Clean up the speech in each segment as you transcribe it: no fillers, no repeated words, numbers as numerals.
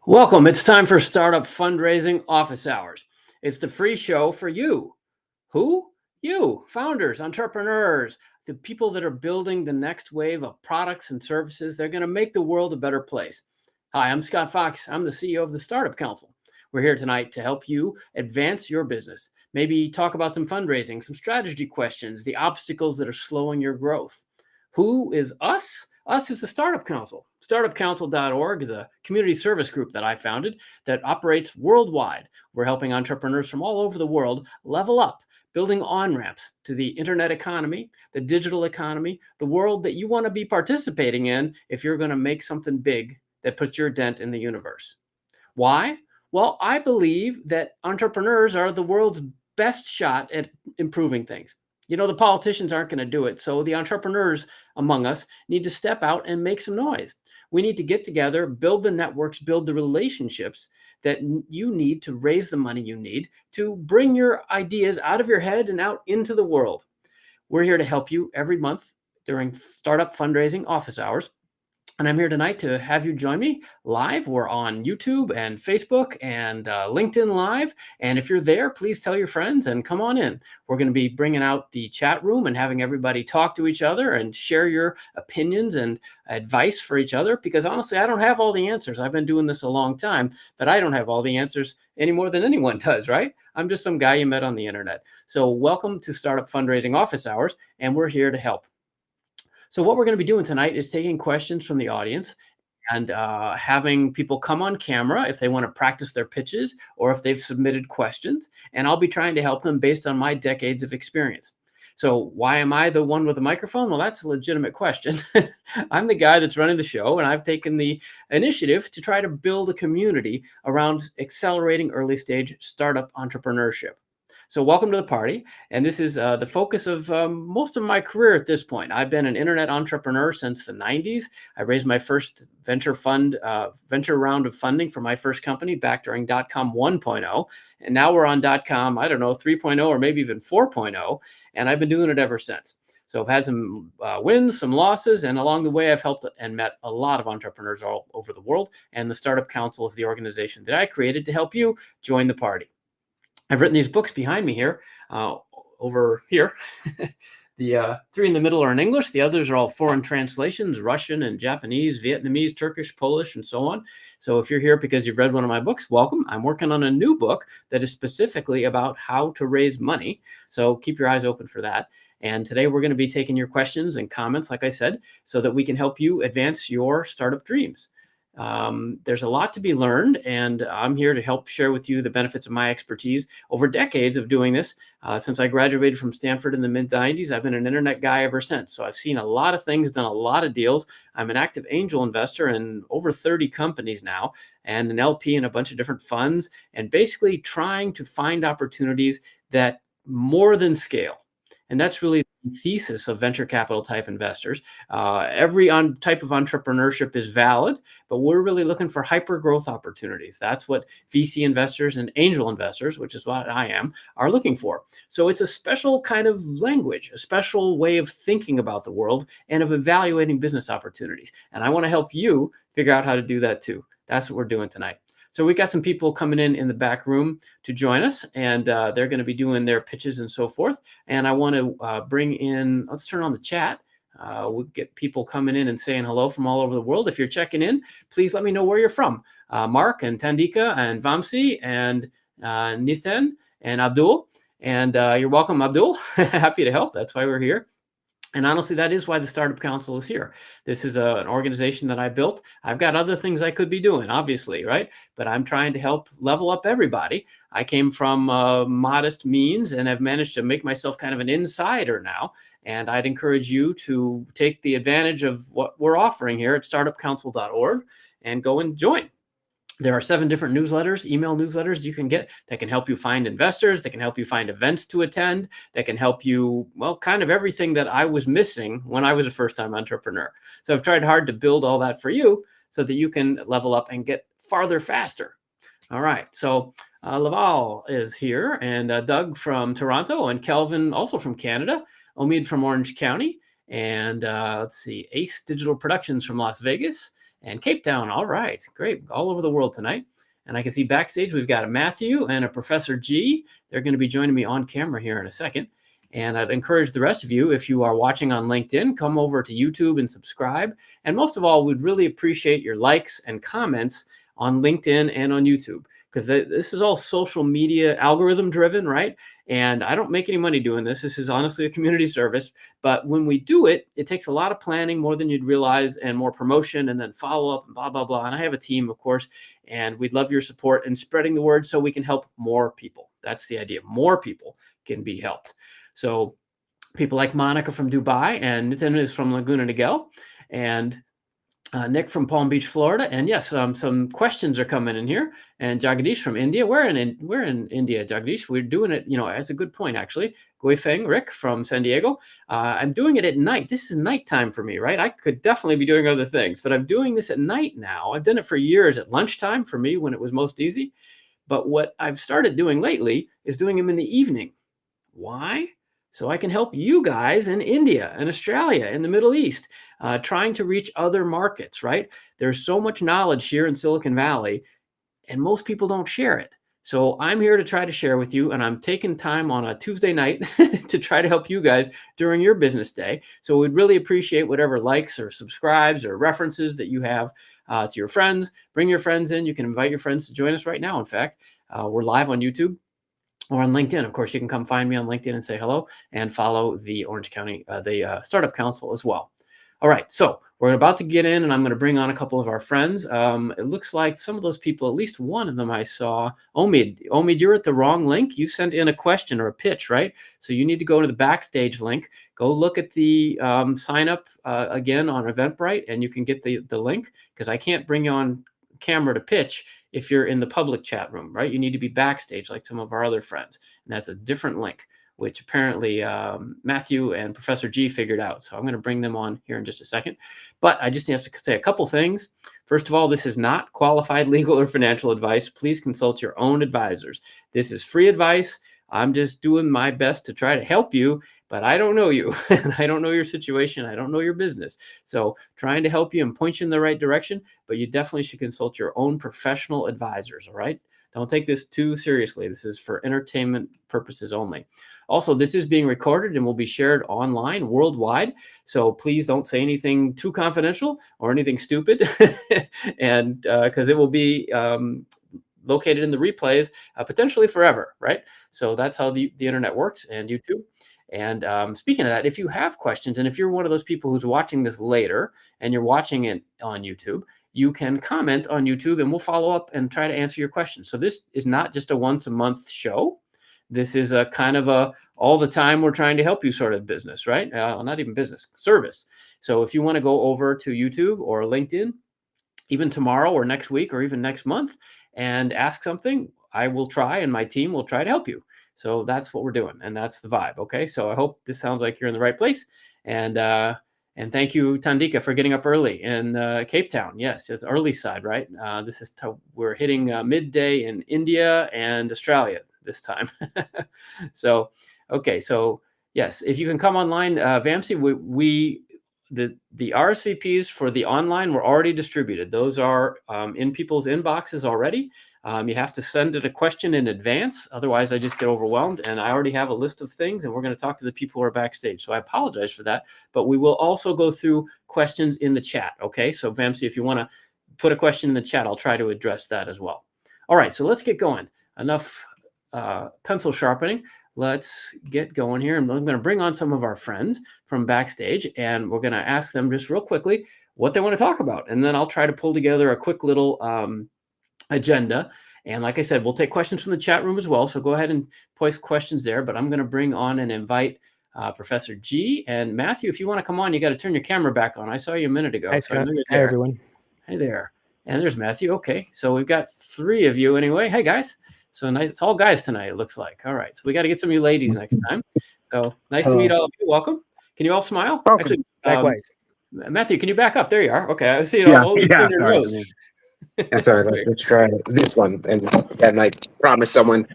Welcome. It's time for Startup Fundraising Office Hours. It's the free show for you. Who? You, founders, entrepreneurs, the people that are building the next wave of products and services. They're going to make the world a better place. Hi, I'm Scott Fox. I'm the CEO of the Startup Council. We're here tonight to help you advance your business. Maybe talk about some fundraising, some strategy questions, the obstacles that are slowing your growth. Who is us? Us is the Startup Council. StartupCouncil.org is a community service group that I founded that operates worldwide. We're helping entrepreneurs from all over the world level up, building on-ramps to the internet economy, the digital economy, the world that you want to be participating in if you're going to make something big that puts your dent in the universe. Why? Well, I believe that entrepreneurs are the world's best shot at improving things. The politicians aren't going to do it. So the entrepreneurs among us need to step out and make some noise. We need to get together, build the networks, build the relationships that you need to raise the money you need to bring your ideas out of your head and out into the world. We're here to help you every month during Startup Fundraising Office Hours. And I'm here tonight to have you join me live. We're on YouTube and Facebook and LinkedIn Live. And if you're there, please tell your friends and come on in. We're going to be bringing out the chat room and having everybody talk to each other and share your opinions and advice for each other. Because honestly, I don't have all the answers. I've been doing this a long time, but I don't have all the answers any more than anyone does, right? I'm just some guy you met on the internet. So welcome to Startup Fundraising Office Hours, and we're here to help. So what we're going to be doing tonight is taking questions from the audience and having people come on camera if they want to practice their pitches or if they've submitted questions. And I'll be trying to help them based on my decades of experience. So why am I the one with the microphone? Well, that's a legitimate question. I'm the guy that's running the show, and I've taken the initiative to try to build a community around accelerating early stage startup entrepreneurship. So welcome to the party. And this is the focus of most of my career at this point. I've been an internet entrepreneur since the 90s. I raised my first venture round of funding for my first company back during .com 1.0. And now we're on .com, I don't know, 3.0 or maybe even 4.0. And I've been doing it ever since. So I've had some wins, some losses, and along the way, I've helped and met a lot of entrepreneurs all over the world. And the Startup Council is the organization that I created to help you join the party. I've written these books behind me here, over here. The three in the middle are in English. The others are all foreign translations, Russian and Japanese, Vietnamese, Turkish, Polish, and so on. So if you're here because you've read one of my books, welcome. I'm working on a new book that is specifically about how to raise money. So keep your eyes open for that. And today we're going to be taking your questions and comments, like I said, so that we can help you advance your startup dreams. There's a lot to be learned, and I'm here to help share with you the benefits of my expertise over decades of doing this. Since I graduated from Stanford in the mid-90s, I've been an internet guy ever since. So I've seen a lot of things, done a lot of deals. I'm an active angel investor in over 30 companies now, and an LP in a bunch of different funds, and basically trying to find opportunities that more than scale. And that's really the thesis of venture capital type investors. Every type of entrepreneurship is valid, but we're really looking for hyper growth opportunities. That's what VC investors and angel investors, which is what I am, are looking for. So it's a special kind of language, a special way of thinking about the world and of evaluating business opportunities. And I want to help you figure out how to do that too. That's what we're doing tonight. So we got some people coming in the back room to join us, and they're going to be doing their pitches and so forth. And I want to bring in, let's turn on the chat. We'll get people coming in and saying hello from all over the world. If you're checking in, please let me know where you're from. Mark and Tandika and Vamsi and Nithen and Abdul. And you're welcome, Abdul. Happy to help. That's why we're here. And honestly, that is why the Startup Council is here. This is an organization that I built. I've got other things I could be doing, obviously, right? But I'm trying to help level up everybody. I came from modest means and have managed to make myself kind of an insider now. And I'd encourage you to take the advantage of what we're offering here at startupcouncil.org and go and join. There are 7 different newsletters, email newsletters you can get that can help you find investors, that can help you find events to attend, that can help you, well, kind of everything that I was missing when I was a first-time entrepreneur. So I've tried hard to build all that for you so that you can level up and get farther faster. All right, so Laval is here, and Doug from Toronto, and Kelvin also from Canada, Omid from Orange County, And let's see, Ace Digital Productions from Las Vegas and Cape Town. All right, great. All over the world tonight. And I can see backstage, we've got a Matthew and a Professor G. They're going to be joining me on camera here in a second. And I'd encourage the rest of you, if you are watching on LinkedIn, come over to YouTube and subscribe. And most of all, we'd really appreciate your likes and comments on LinkedIn and on YouTube, because this is all social media algorithm driven, right? And I don't make any money doing this. This is honestly a community service. But when we do it, it takes a lot of planning, more than you'd realize, and more promotion, and then follow up and blah, blah, blah. And I have a team, of course, and we'd love your support in spreading the word so we can help more people. That's the idea. More people can be helped. So people like Monica from Dubai, and Nitin is from Laguna Niguel, and Nick from Palm Beach, Florida. And yes, some questions are coming in here. And Jagadish from India. We're in India, Jagadish. We're doing it, that's a good point, actually. Guifeng, Rick from San Diego. I'm doing it at night. This is nighttime for me, right? I could definitely be doing other things, but I'm doing this at night now. I've done it for years at lunchtime for me when it was most easy. But what I've started doing lately is doing them in the evening. Why? So I can help you guys in India and Australia, in the Middle East, trying to reach other markets, right? There's so much knowledge here in Silicon Valley, and most people don't share it. So I'm here to try to share with you, and I'm taking time on a Tuesday night to try to help you guys during your business day. So we'd really appreciate whatever likes or subscribes or references that you have to your friends. Bring your friends in. You can invite your friends to join us right now. In fact, we're live on YouTube or on LinkedIn. Of course, you can come find me on LinkedIn and say hello, and follow the Orange County, the Startup Council as well. All right, so we're about to get in, and I'm going to bring on a couple of our friends. It looks like some of those people, at least one of them I saw, Omid, you're at the wrong link. You sent in a question or a pitch, right? So you need to go to the Backstage link. Go look at the sign up again on Eventbrite, and you can get the link, because I can't bring you on camera to pitch if you're in the public chat room, right? You need to be backstage like some of our other friends. And that's a different link, which apparently Matthew and Professor G figured out. So I'm going to bring them on here in just a second. But I just have to say a couple things. First of all, this is not qualified legal or financial advice. Please consult your own advisors. This is free advice. I'm just doing my best to try to help you, but I don't know you, and I don't know your situation. I don't know your business. So trying to help you and point you in the right direction, but you definitely should consult your own professional advisors, all right? Don't take this too seriously. This is for entertainment purposes only. Also, this is being recorded and will be shared online worldwide. So please don't say anything too confidential or anything stupid, and because it will be located in the replays potentially forever, right? So that's how the internet works, and YouTube. And speaking of that, if you have questions, and if you're one of those people who's watching this later and you're watching it on YouTube, you can comment on YouTube and we'll follow up and try to answer your questions. So this is not just a once a month show. This is a kind of a all the time we're trying to help you sort of business, right? Not even business, service. So if you want to go over to YouTube or LinkedIn, even tomorrow or next week or even next month, and ask something, I will try, and my team will try to help you. So that's what we're doing, and that's the vibe. Okay, so I hope this sounds like you're in the right place. And thank you, Tandika, for getting up early in Cape Town. Yes, it's early side, right? This is we're hitting midday in India and Australia this time. So okay, so yes, if you can come online, Vamsi, the RSVPs for the online were already distributed. Those are in people's inboxes already. You have to send it a question in advance. Otherwise, I just get overwhelmed. And I already have a list of things, and we're going to talk to the people who are backstage. So I apologize for that. But we will also go through questions in the chat. Okay, so Vamsi, if you want to put a question in the chat, I'll try to address that as well. All right, so let's get going. Enough pencil sharpening. Let's get going here. And I'm going to bring on some of our friends from backstage, and we're going to ask them just real quickly what they want to talk about. And then I'll try to pull together a quick little agenda. And like I said, we'll take questions from the chat room as well. So go ahead and post questions there. But I'm going to bring on and invite Professor G and Matthew. If you want to come on, you got to turn your camera back on. I saw you a minute ago. Hi, Scott. Hi, everyone. Hey there. And there's Matthew. Okay. So we've got 3 of you anyway. Hey, guys. So nice. It's all guys tonight, it looks like. All right. So we got to get some of you ladies next time. So nice to meet all of you. Welcome. Can you all smile? Welcome. Actually, likewise. Matthew, can you back up? There you are. Okay. I see it all in your nose. That's all right. Let's try this one. And I promise someone,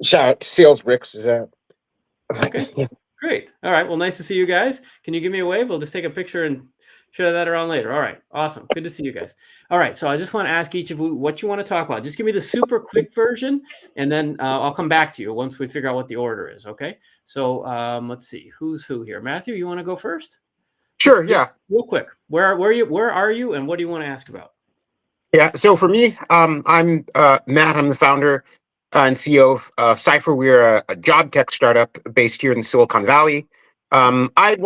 shout out to Sales Bricks. Okay. Great. All right. Well, nice to see you guys. Can you give me a wave? We'll just take a picture and share that around later. All right. Awesome. Good to see you guys. All right. So I just want to ask each of you what you want to talk about. Just give me the super quick version, and then I'll come back to you once we figure out what the order is. Okay. So let's see. Who's who here? Matthew, you want to go first? Sure. Yeah. Real quick. Where are you, and what do you want to ask about? Yeah. So for me, I'm Matt. I'm the founder and CEO of Cypher. We're a job tech startup based here in Silicon Valley. I'd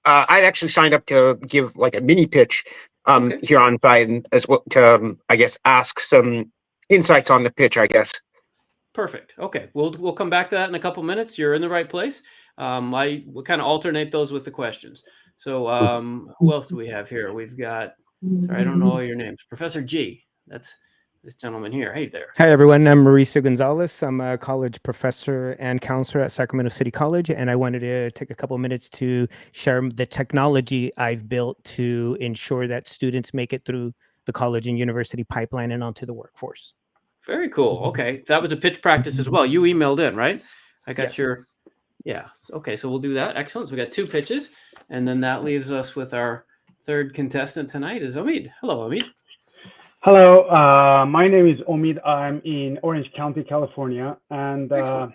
actually signed up to give like a mini pitch Okay. here on site, and as well to I guess ask some insights on the pitch. I guess. Perfect. Okay. We'll come back to that in a couple minutes. You're in the right place. We'll kind of alternate those with the questions. So who else do we have here? We've got, sorry, I don't know all your names. Professor G. That's this gentleman here. Hey there. Hi, everyone. I'm Mauricio Gonzalez. I'm a college professor and counselor at Sacramento City College, and I wanted to take a couple minutes to share the technology I've built to ensure that students make it through the college and university pipeline and onto the workforce. Very cool. Okay. That was a pitch practice as well. You emailed in, right? I got Yes. yeah. Okay. So we'll do that. Excellent. So we got 2 pitches, and then that leaves us with our third contestant tonight is Omid. Hello, Omid. Hello, my name is Omid. I'm in Orange County, California, and Excellent.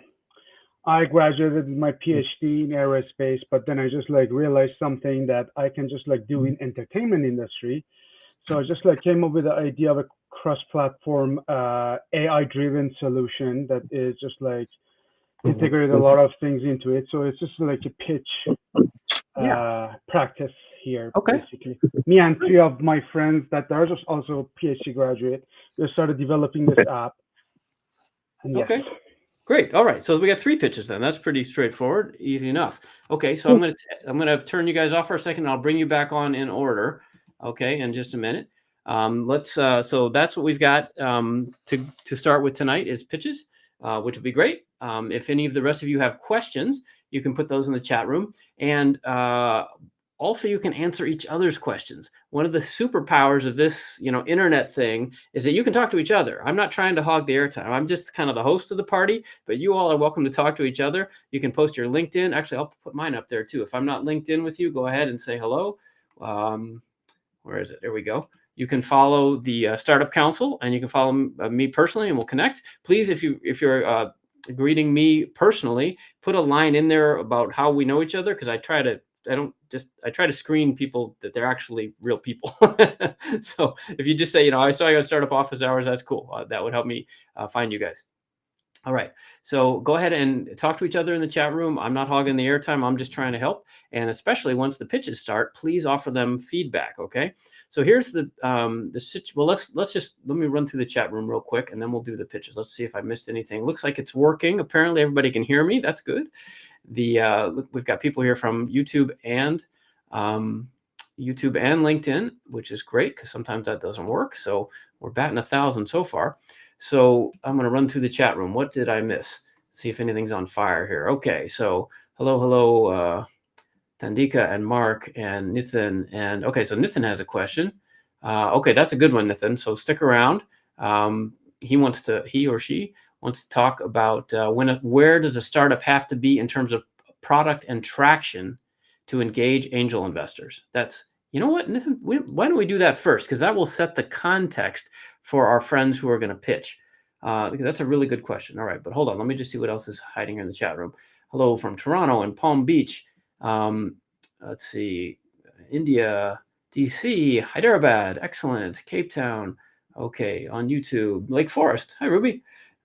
I graduated with my PhD in aerospace, but then I just like realized something that I can just like do in entertainment industry. So I just like came up with the idea of a cross-platform AI-driven solution that is just like integrated a lot of things into it. So it's just like a pitch practice here, Okay. basically. Me and 3 of my friends that are just also PhD graduate, we started developing this app. And yes. Okay. Great. All right. So we got 3 pitches then. That's pretty straightforward. Easy enough. Okay. So I'm gonna turn you guys off for a second. And I'll bring you back on in order. Okay. In just a minute. So that's what we've got to start with tonight is pitches, which would be great. If any of the rest of you have questions, you can put those in the chat room, and also you can answer each other's questions. One of the superpowers of this, internet thing is that you can talk to each other. I'm not trying to hog the airtime. I'm just kind of the host of the party, but you all are welcome to talk to each other. You can post your LinkedIn. Actually, I'll put mine up there too. If I'm not linked in with you, go ahead and say hello. Where is it? There we go. You can follow the Startup Council, and you can follow me personally, and we'll connect. Please, if you're greeting me personally, put a line in there about how we know each other, because I try to screen people that they're actually real people. So if you just say, I saw you at Startup Office Hours, that's cool. That would help me find you guys. All right. So go ahead and talk to each other in the chat room. I'm not hogging the airtime. I'm just trying to help. And especially once the pitches start, please offer them feedback. Okay. So here's the well, let me run through the chat room real quick, and then we'll do the pitches. Let's see if I missed anything. Looks like it's working. Apparently everybody can hear me. That's good. We've got people here from YouTube and LinkedIn, which is great because sometimes that doesn't work. So we're batting 1,000 so far. So I'm going to run through the chat room. What did I miss? See if anything's on fire here. Okay. So hello, Tandika and Mark and Nithin. And okay, so Nithin has a question. Okay, that's a good one, Nithin. So stick around. He or she wants to talk about where does a startup have to be in terms of product and traction to engage angel investors? That's, you know what, Nithin, why don't we do that first? Because that will set the context for our friends who are going to pitch. Because that's a really good question. All right, but hold on. Let me just see what else is hiding here in the chat room. Hello from Toronto and Palm Beach. Let's see, India, DC, Hyderabad, excellent. Cape Town, okay, on YouTube. Lake Forest, hi Ruby,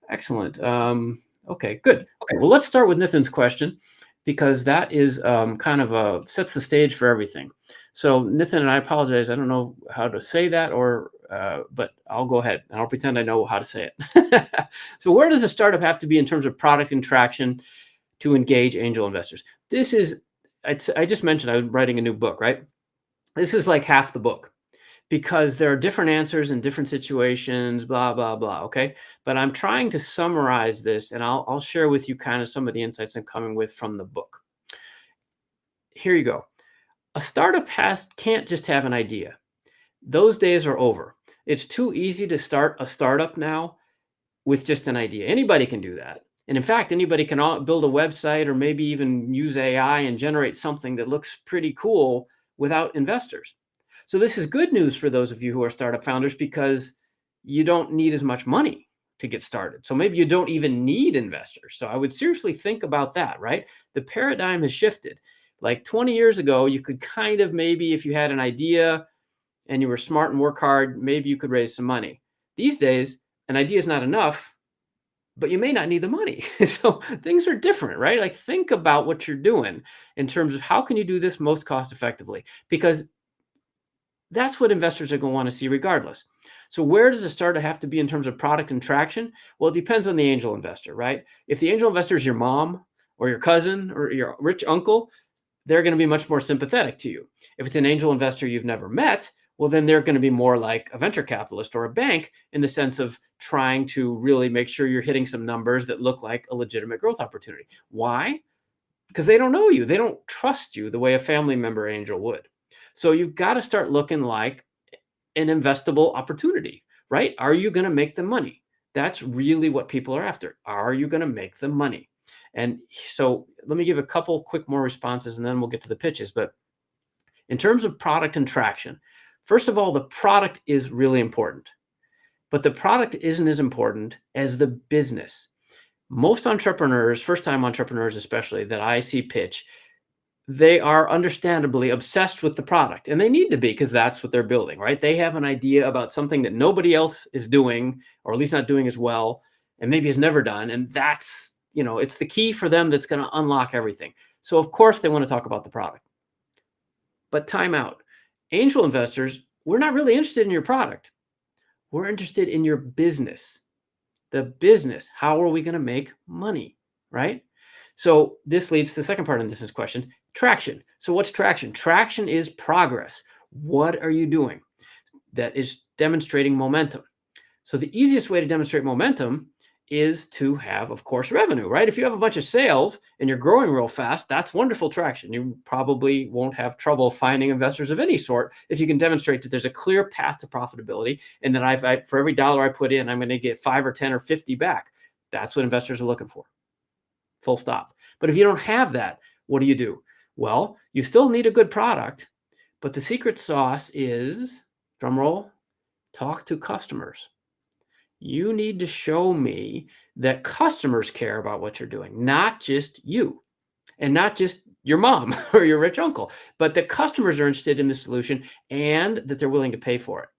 excellent. Okay, good. Okay, well, let's start with Nithin's question, because that is kind of sets the stage for everything. So Nithin, and I apologize, I don't know how to say that, but I'll go ahead and I'll pretend I know how to say it. So where does a startup have to be in terms of product and traction to engage angel investors? This is, I just mentioned I was writing a new book, right? This is like half the book, because there are different answers in different situations, blah, blah, blah, okay? But I'm trying to summarize this, and I'll share with you kind of some of the insights I'm coming with from the book. Here you go. A startup can't just have an idea. Those days are over. It's too easy to start a startup now with just an idea. Anybody can do that. And in fact, anybody can build a website or maybe even use AI and generate something that looks pretty cool without investors. So this is good news for those of you who are startup founders, because you don't need as much money to get started. So maybe you don't even need investors. So I would seriously think about that, right? The paradigm has shifted. Like 20 years ago, you could kind of, maybe if you had an idea and you were smart and work hard, maybe you could raise some money. These days, an idea is not enough, but you may not need the money. So things are different, right? Like, think about what you're doing in terms of how can you do this most cost effectively, because that's what investors are going to want to see regardless. So where does a startup have to be in terms of product and traction? Well, it depends on the angel investor, right? If the angel investor is your mom or your cousin or your rich uncle, they're going to be much more sympathetic to you. If it's an angel investor you've never met, well, then they're going to be more like a venture capitalist or a bank, in the sense of trying to really make sure you're hitting some numbers that look like a legitimate growth opportunity. Why? Because they don't know you. They don't trust you the way a family member angel would. So you've got to start looking like an investable opportunity, right? Are you going to make them money? That's really what people are after. Are you going to make them money? And so let me give a couple quick more responses, and then we'll get to the pitches. But in terms of product and traction, first of all, the product is really important, but the product isn't as important as the business. Most entrepreneurs, first-time entrepreneurs especially, that I see pitch, they are understandably obsessed with the product, and they need to be, because that's what they're building, right? They have an idea about something that nobody else is doing, or at least not doing as well, and maybe has never done. And that's, it's the key for them that's going to unlock everything. So of course they want to talk about the product. But time out. Angel investors, we're not really interested in your product. We're interested in your business. The business. How are we going to make money, right? So this leads to the second part of this question, traction. So what's traction? Traction is progress. What are you doing that is demonstrating momentum? So the easiest way to demonstrate momentum is to have, of course, revenue, right? If you have a bunch of sales and you're growing real fast, that's wonderful traction. You probably won't have trouble finding investors of any sort if you can demonstrate that there's a clear path to profitability, and that for every dollar I put in, I'm going to get 5 or 10 or 50 back. That's what investors are looking for. Full stop. But if you don't have that, what do? Well, you still need a good product, but the secret sauce is, drum roll, talk to customers. You need to show me that customers care about what you're doing, not just you, and not just your mom or your rich uncle, but the customers are interested in the solution and that they're willing to pay for it.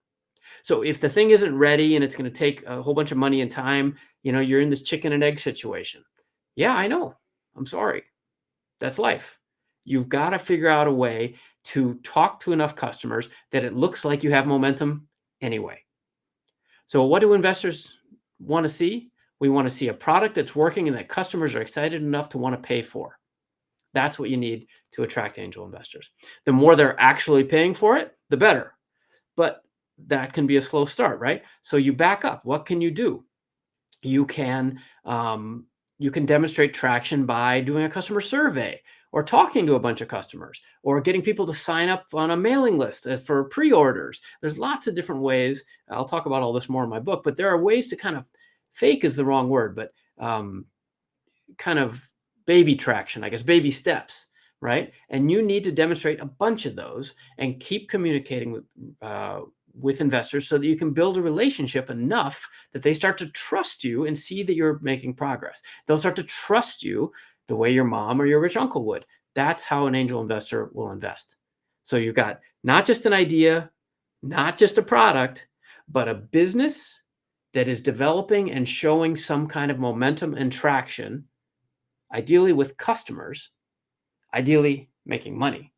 So if the thing isn't ready and it's going to take a whole bunch of money and time, you're in this chicken and egg situation. Yeah, I know. I'm sorry. That's life. You've got to figure out a way to talk to enough customers that it looks like you have momentum anyway. So what do investors want to see? We want to see a product that's working and that customers are excited enough to want to pay for. That's what you need to attract angel investors. The more they're actually paying for it, the better. But that can be a slow start, right? So you back up. What can you do? You can demonstrate traction by doing a customer survey, or talking to a bunch of customers, or getting people to sign up on a mailing list for pre-orders. There's lots of different ways. I'll talk about all this more in my book, but there are ways to kind of, fake is the wrong word, but kind of baby traction, I guess, baby steps, right? And you need to demonstrate a bunch of those and keep communicating with investors so that you can build a relationship enough that they start to trust you and see that you're making progress. They'll start to trust you the way your mom or your rich uncle would. That's how an angel investor will invest. So you've got not just an idea, not just a product, but a business that is developing and showing some kind of momentum and traction, ideally with customers, ideally making money.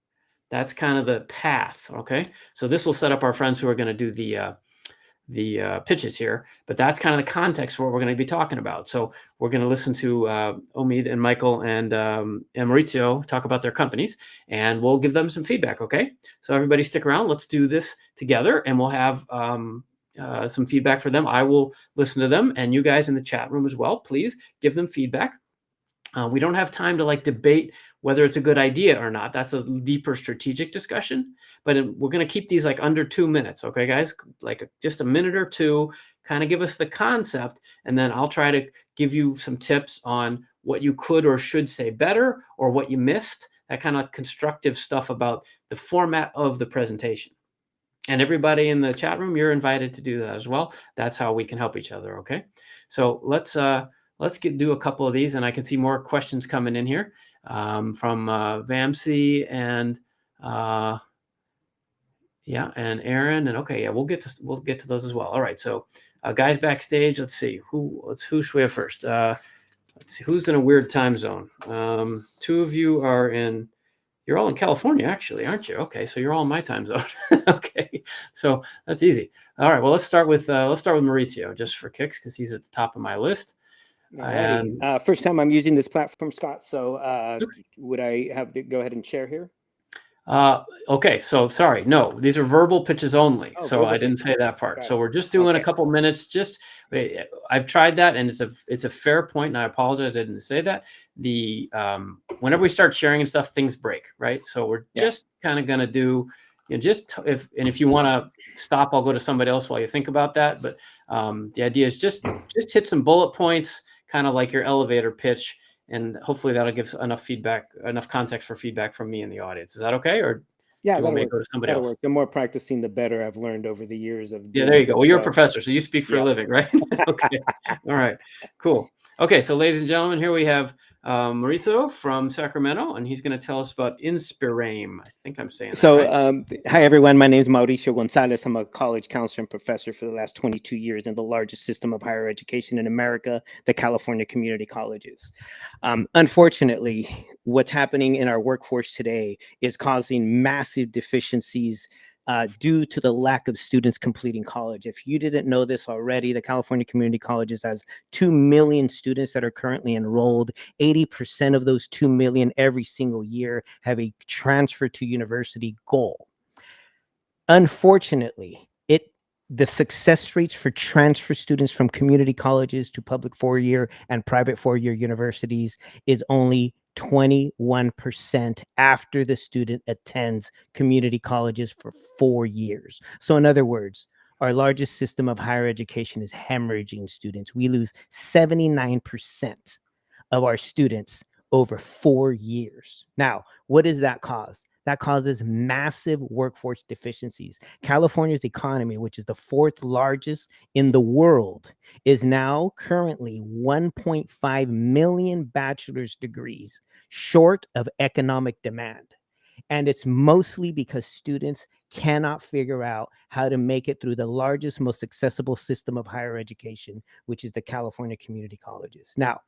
That's kind of the path, okay? So this will set up our friends who are going to do the pitches here, but that's kind of the context for what we're going to be talking about. So we're going to listen to Omid and Michael and Maurizio talk about their companies, and we'll give them some feedback, okay? So everybody stick around. Let's do this together, and we'll have some feedback for them. I will listen to them, and you guys in the chat room as well, please give them feedback. We don't have time to debate whether it's a good idea or not. That's a deeper strategic discussion, but we're going to keep these under 2 minutes. Okay, guys, just a minute or two, kind of give us the concept, and then I'll try to give you some tips on what you could or should say better or what you missed, that kind of constructive stuff about the format of the presentation. And everybody in the chat room, you're invited to do that as well. That's how we can help each other, okay? So let's do a couple of these, and I can see more questions coming in here from Vamsi and and Aaron, and okay, we'll get to those as well. All right, so guys backstage, let's see who should we have first. Let's see who's in a weird time zone. Two of you are you're all in California, actually, aren't you? Okay, so you're all in my time zone. Okay, so that's easy. All right, well, let's start with Maurizio, just for kicks, because he's at the top of my list. And first time I'm using this platform, Scott. So would I have to go ahead and share here? Okay, so sorry, no, these are verbal pitches only. Oh, so I didn't say that part. So we're just doing a couple minutes. I've tried that, and it's a fair point, and I apologize I didn't say that. Whenever we start sharing and stuff, things break, right? So we're just kind of gonna do, if you want to stop, I'll go to somebody else while you think about that. But the idea is just hit some bullet points, kind of like your elevator pitch. And hopefully that'll give enough context for feedback from me in the audience. Is that okay? Or yeah, do you want me to go to somebody else? Work. The more practicing, the better. I've learned over the years of. Yeah, there you go. Well, you're a professor, so you speak for a living, right? Okay. All right. Cool. Okay, so ladies and gentlemen, here we have Maurizio from Sacramento, and he's going to tell us about Inspirame. I think I'm saying that right. Hi, everyone. My name is Mauricio Gonzalez. I'm a college counselor and professor for the last 22 years in the largest system of higher education in America, the California Community Colleges. Unfortunately, what's happening in our workforce today is causing massive deficiencies due to the lack of students completing college. If you didn't know this already, the California Community Colleges has 2 million students that are currently enrolled. 80% of those 2 million every single year have a transfer to university goal. Unfortunately, the success rates for transfer students from community colleges to public four-year and private four-year universities is only 21% after the student attends community colleges for 4 years. So in other words, our largest system of higher education is hemorrhaging students. We lose 79% of our students over 4 years. Now, what does that cause? That causes massive workforce deficiencies. California's economy, which is the 4th largest in the world, is now currently 1.5 million bachelor's degrees short of economic demand. And it's mostly because students cannot figure out how to make it through the largest, most accessible system of higher education, which is the California Community Colleges. Now,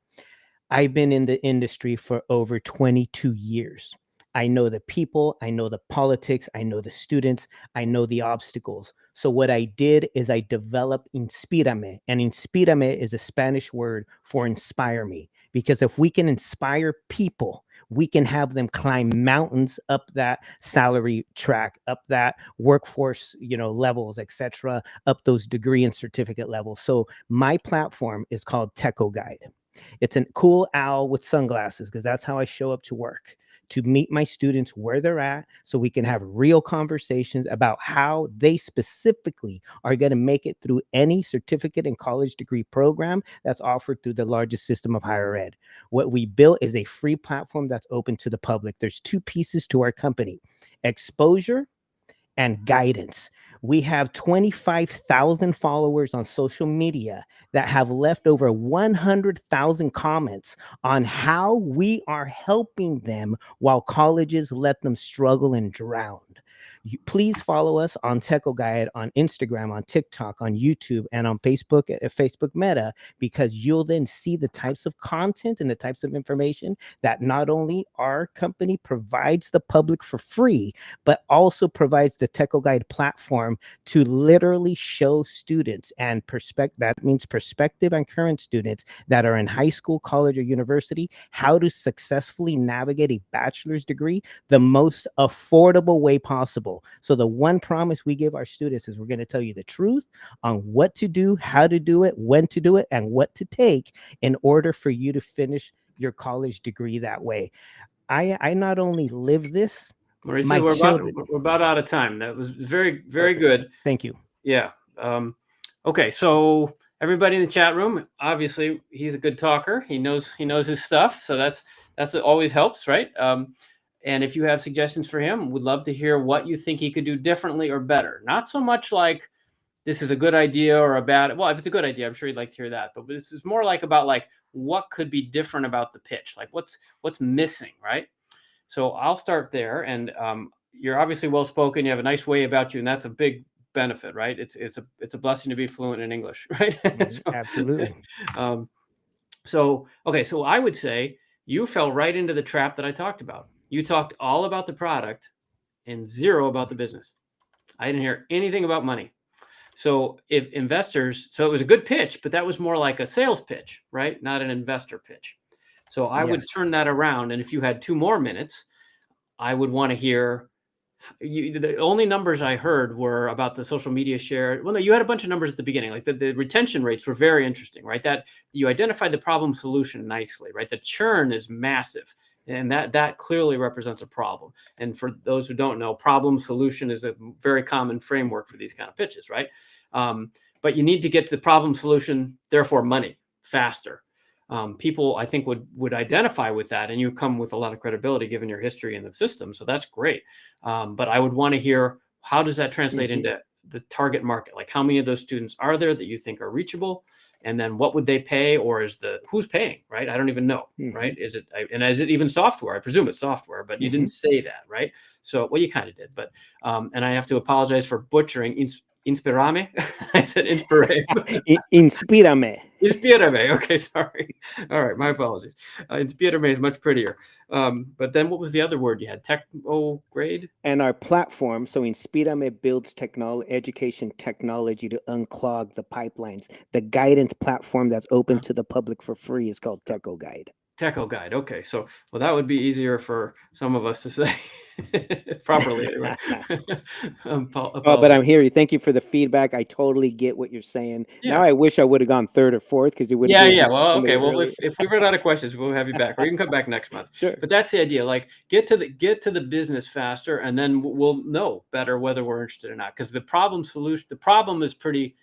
I've been in the industry for over 22 years. I know the people, I know the politics, I know the students, I know the obstacles. So what I did is I developed Inspírame, and Inspírame is a Spanish word for inspire me, because if we can inspire people, we can have them climb mountains up that salary track, up that workforce, levels, etc., up those degree and certificate levels. So my platform is called Techo Guide. It's a cool owl with sunglasses, because that's how I show up to work, to meet my students where they're at, so we can have real conversations about how they specifically are going to make it through any certificate and college degree program that's offered through the largest system of higher ed. What we built is a free platform that's open to the public. There's 2 pieces to our company: exposure and guidance. We have 25,000 followers on social media that have left over 100,000 comments on how we are helping them while colleges let them struggle and drown. Please follow us on Techo Guide on Instagram, on TikTok, on YouTube, and on Facebook, Facebook Meta, because you'll then see the types of content and the types of information that not only our company provides the public for free, but also provides the Techo Guide platform to literally show students and that means prospective and current students that are in high school, college, or university, how to successfully navigate a bachelor's degree the most affordable way possible. So the one promise we give our students is we're going to tell you the truth on what to do, how to do it, when to do it, and what to take in order for you to finish your college degree that way. I not only live this, Mauricio, we're about out of time. That was very, very good. Thank you. Yeah. Okay. So everybody in the chat room, obviously he's a good talker. He knows his stuff. So that's always helps, right? And if you have suggestions for him, we'd love to hear what you think he could do differently or better. Not so much like this is a good idea or a bad. Well, if it's a good idea, I'm sure you'd like to hear that. But this is more like about like what could be different about the pitch, like what's missing, right? So I'll start there. And you're obviously well spoken. You have a nice way about you, and that's a big benefit, right? It's a blessing to be fluent in English, right? Absolutely. So I would say you fell right into the trap that I talked about. You talked all about the product and zero about the business. I didn't hear anything about money. So if investors, so it was a good pitch, but that was more like a sales pitch, right? Not an investor pitch. So I would turn that around. And if you had 2 more minutes, I would want to hear the only numbers I heard were about the social media share. Well, no, you had a bunch of numbers at the beginning, like the retention rates were very interesting, right? That you identified the problem solution nicely, right? The churn is massive. And that clearly represents a problem. And for those who don't know, problem solution is a very common framework for these kind of pitches, right? But you need to get to the problem solution, therefore money, faster. People, I think, would identify with that, and you come with a lot of credibility given your history in the system. So that's great. But I would want to hear, how does that translate into the target market? Like, how many of those students are there that you think are reachable? And then what would they pay, or who's paying, right? I don't even know, right? Is it even software? I presume it's software, but you didn't say that, right? So, well, you kind of did, but, and I have to apologize for butchering Inspirame. I said inspirame. Inspírame. Inspírame. Okay, sorry. All right, my apologies. Inspírame is much prettier. But then what was the other word you had? Technograde? And our platform, so Inspírame builds education technology to unclog the pipelines. The guidance platform that's open to the public for free is called TechoGuide. TechoGuide. Okay, so well, that would be easier for some of us to say properly anyway. But I'm here. Thank you for the feedback. I totally get what you're saying. Yeah. Now I wish I would have gone 3rd or 4th because you would. Yeah. Well, okay. Well, if we run out of questions, we'll have you back, or you can come back next month. Sure. But that's the idea. Like, get to the business faster, and then we'll know better whether we're interested or not. Because the problem is pretty.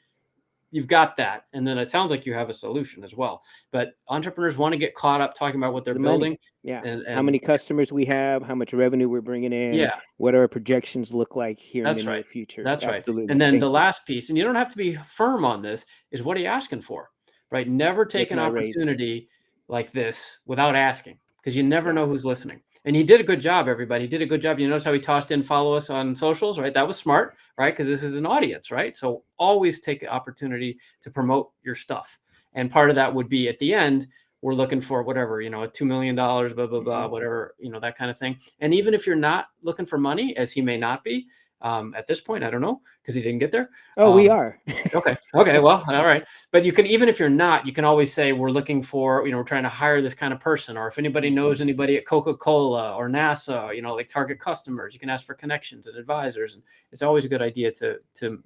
You've got that, and then it sounds like you have a solution as well. But entrepreneurs want to get caught up talking about what they're building. Yeah. And how many customers we have, how much revenue we're bringing in. Yeah. What our projections look like here in the near future. That's Absolutely. Right. And then the last piece, and you don't have to be firm on this, is what are you asking for, right? Never take an opportunity like this without asking, because you never know who's listening. And he did a good job, everybody. He did a good job. You notice how he tossed in follow us on socials, right? That was smart, right? Because this is an audience, right? So always take the opportunity to promote your stuff. And part of that would be at the end, we're looking for whatever, $2 million, blah, blah, blah, whatever, that kind of thing. And even if you're not looking for money, as he may not be, at this point, I don't know, because he didn't get there. Oh, we are. Okay. Well, all right. But you can, even if you're not, you can always say, we're looking for, we're trying to hire this kind of person, or if anybody knows anybody at Coca-Cola or NASA, like target customers, you can ask for connections and advisors. And it's always a good idea to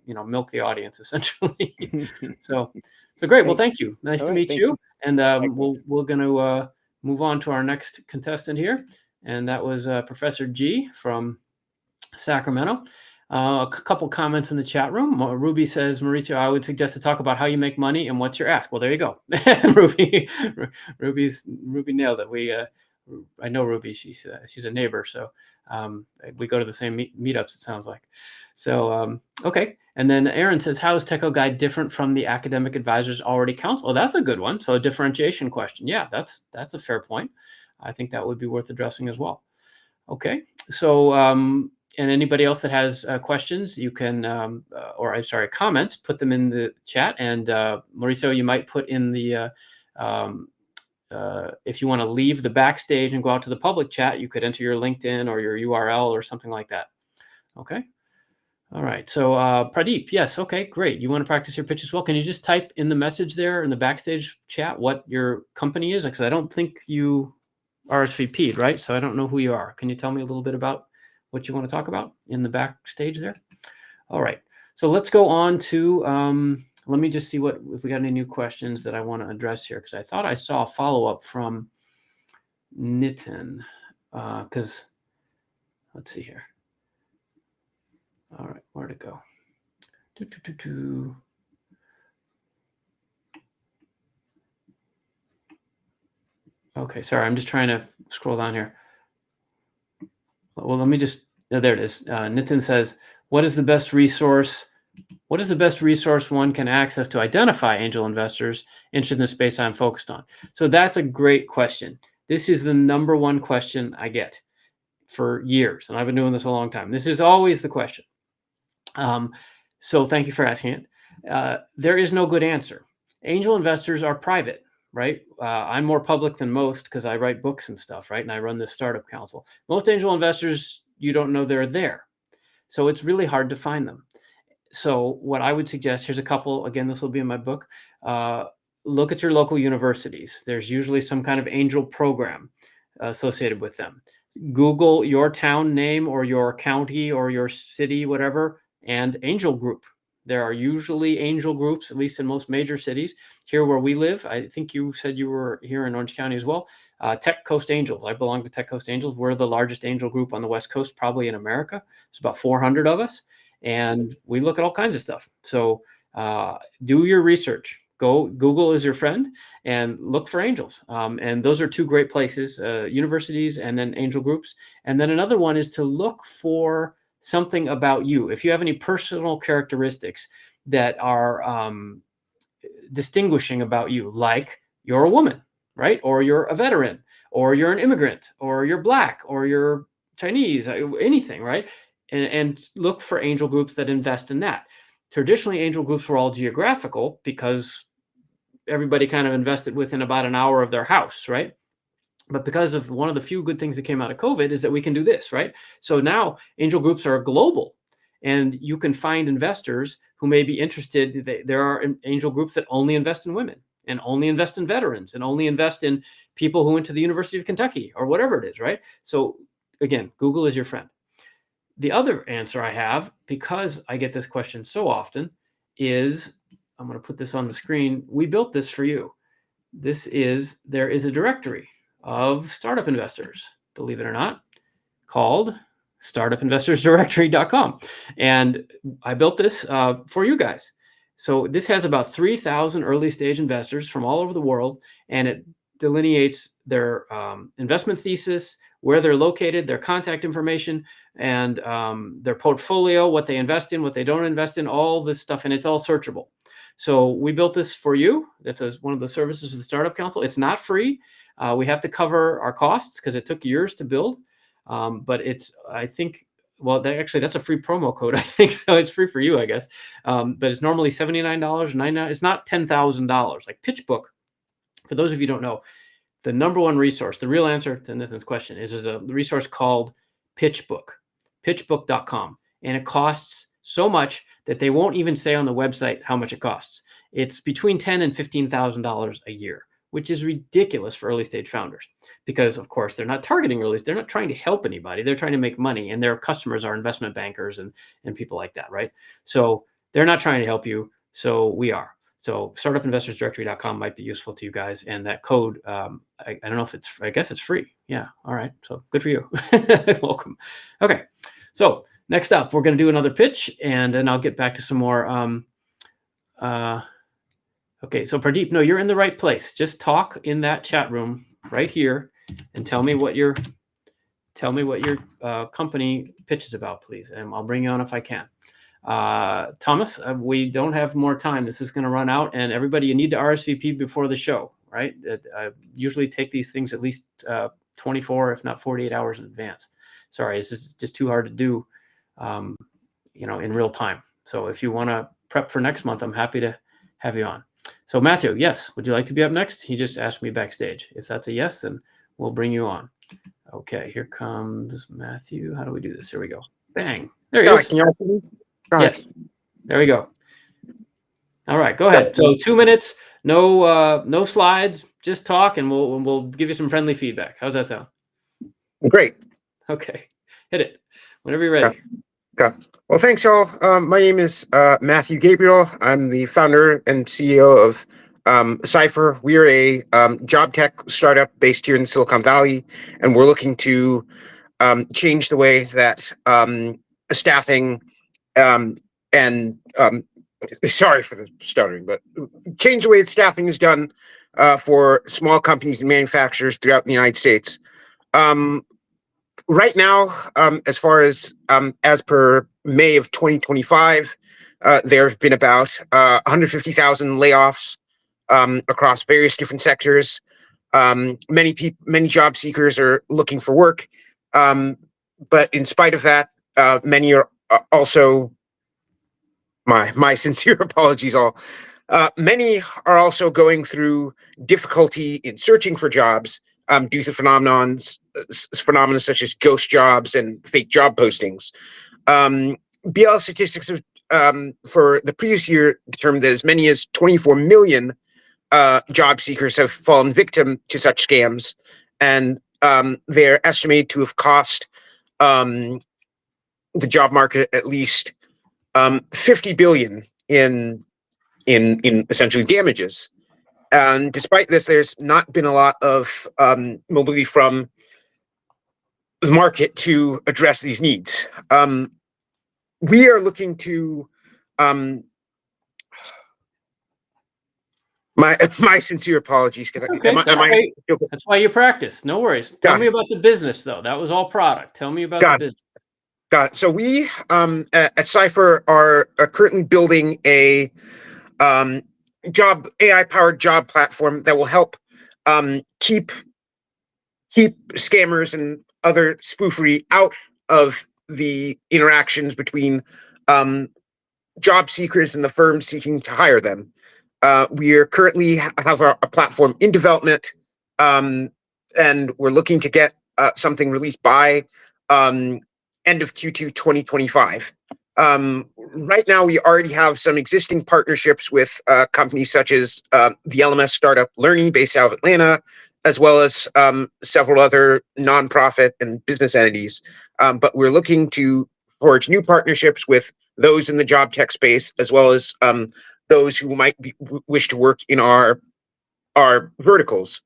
milk the audience, essentially. So great. Well, thank you. Nice to meet you. And we're going to move on to our next contestant here. And that was Professor G from Sacramento. A couple comments in the chat room. Ruby says, Mauricio, I would suggest to talk about how you make money and what's your ask. Well, there you go. Ruby nailed it. I know Ruby. She's a neighbor, so we go to the same meetups, it sounds like. So okay. And then Aaron says, how is TechoGuide different from the academic advisors already counsel? Oh, that's a good one. So a differentiation question. Yeah, that's a fair point. I think that would be worth addressing as well. Okay. So and anybody else that has questions, you can, comments, put them in the chat. And Mauricio, you might put in the, if you want to leave the backstage and go out to the public chat, you could enter your LinkedIn or your URL or something like that. Okay. All right. So Pradeep, yes. Okay, great. You want to practice your pitch as well. Can you just type in the message there in the backstage chat what your company is? Because I don't think you RSVP'd, right? So I don't know who you are. Can you tell me a little bit about what you want to talk about in the backstage there? All right. So let's go on to, let me just see if we got any new questions that I want to address here, because I thought I saw a follow-up from Nitin, because let's see here. All right, where'd it go? Okay, sorry, I'm just trying to scroll down here. Well, let me just, oh, there it is. Nitin says, what is the best resource? What is the best resource one can access to identify angel investors interested in the space I'm focused on? So that's a great question. This is the number one question I get for years, and I've been doing this a long time. This is always the question. So thank you for asking it. There is no good answer. Angel investors are private, right? I'm more public than most because I write books and stuff, right? And I run this startup council. Most angel investors, you don't know they're there. So it's really hard to find them. So what I would suggest, here's a couple, again, this will be in my book. Look at your local universities. There's usually some kind of angel program associated with them. Google your town name or your county or your city, whatever, and angel group. There are usually angel groups, at least in most major cities. Here where we live, I think you said you were here in Orange County as well. Tech Coast Angels. I belong to Tech Coast Angels. We're the largest angel group on the West Coast, probably in America. It's about 400 of us. And we look at all kinds of stuff. So do your research. Go, Google is your friend, and look for angels. And those are two great places, universities and then angel groups. And then another one is to look for something about you. If you have any personal characteristics that are distinguishing about you, like you're a woman, right? Or you're a veteran, or you're an immigrant, or you're Black, or you're Chinese, anything, right? And look for angel groups that invest in that. Traditionally, angel groups were all geographical because everybody kind of invested within about an hour of their house, right? But because of one of the few good things that came out of COVID is that we can do this, right? So now angel groups are global, and you can find investors who may be interested. There are angel groups that only invest in women and only invest in veterans and only invest in people who went to the University of Kentucky or whatever it is, right? So again, Google is your friend. The other answer I have, because I get this question so often, is, I'm going to put this on the screen. We built this for you. There is a directory of startup investors, believe it or not, called startupinvestorsdirectory.com. And I built this for you guys. So this has about 3,000 early stage investors from all over the world, and it delineates their investment thesis, where they're located, their contact information, and their portfolio, what they invest in, what they don't invest in, all this stuff, and it's all searchable. So we built this for you. That's one of the services of the Startup Council. It's not free. We have to cover our costs because it took years to build. But it's, I think, well, that's a free promo code, I think. So it's free for you, I guess. But it's normally $79.99. It's not $10,000. Like PitchBook, for those of you who don't know, the number one resource, the real answer to Nathan's question is there's a resource called PitchBook, pitchbook.com. And it costs so much that they won't even say on the website how much it costs. It's between $10,000 and $15,000 a year, which is ridiculous for early stage founders because, of course, they're not targeting they're not trying to help anybody. They're trying to make money, and their customers are investment bankers and people like that, right? So they're not trying to help you. So we are. So startupinvestorsdirectory.com might be useful to you guys. And that code, I don't know if I guess it's free. Yeah. All right. So good for you. Welcome. Okay. So next up, we're going to do another pitch, and then I'll get back to some more. Okay. So Pradeep, no, you're in the right place. Just talk in that chat room right here and tell me what your company pitch is about, please. And I'll bring you on if I can. Thomas, we don't have more time. This is going to run out, and everybody, you need to RSVP before the show, right? I usually take these things at least 24, if not 48 hours in advance. Sorry, it's just too hard to do, in real time. So if you want to prep for next month, I'm happy to have you on. So Matthew, yes, would you like to be up next? He just asked me backstage. If that's a yes, then we'll bring you on. Okay, here comes Matthew. How do we do this? Here we go. Bang. There he is. Can you all see me? Yes, there we go. All right, go ahead. So 2 minutes, no slides, just talk, and we'll give you some friendly feedback. How's that sound? Great. Okay, hit it whenever you're ready. Okay. Well, thanks, y'all. My name is Matthew Gabriel. I'm the founder and CEO of Cypher. We are a job tech startup based here in Silicon Valley, and we're looking to change the way that staffing sorry for the stuttering, but change the way that staffing is done for small companies and manufacturers throughout the United States. Right now, as far as per May of 2025, there have been about 150,000 layoffs across various different sectors. Many job seekers are looking for work, but in spite of that, many are also my sincere apologies. All many are also going through difficulty in searching for jobs due to phenomena such as ghost jobs and fake job postings. BL statistics for the previous year determined that as many as 24 million job seekers have fallen victim to such scams, and they're estimated to have cost the job market at least 50 billion in essentially damages. And despite this, there's not been a lot of mobility from the market to address these needs. We are looking to my sincere apologies. Okay, that's why you practice. No worries. Tell me about the business, though. That was all product. Tell me about the business. Got it. So we at Cypher are currently building a AI-powered job platform that will help keep scammers and other spoofery out of the interactions between job seekers and the firms seeking to hire them. We are currently have a platform in development, and we're looking to get something released by end of Q2 2025. Right now, we already have some existing partnerships with companies such as the LMS startup Learny, based out of Atlanta, as well as several other nonprofit and business entities. But we're looking to forge new partnerships with those in the job tech space, as well as those who might wish to work in our verticals.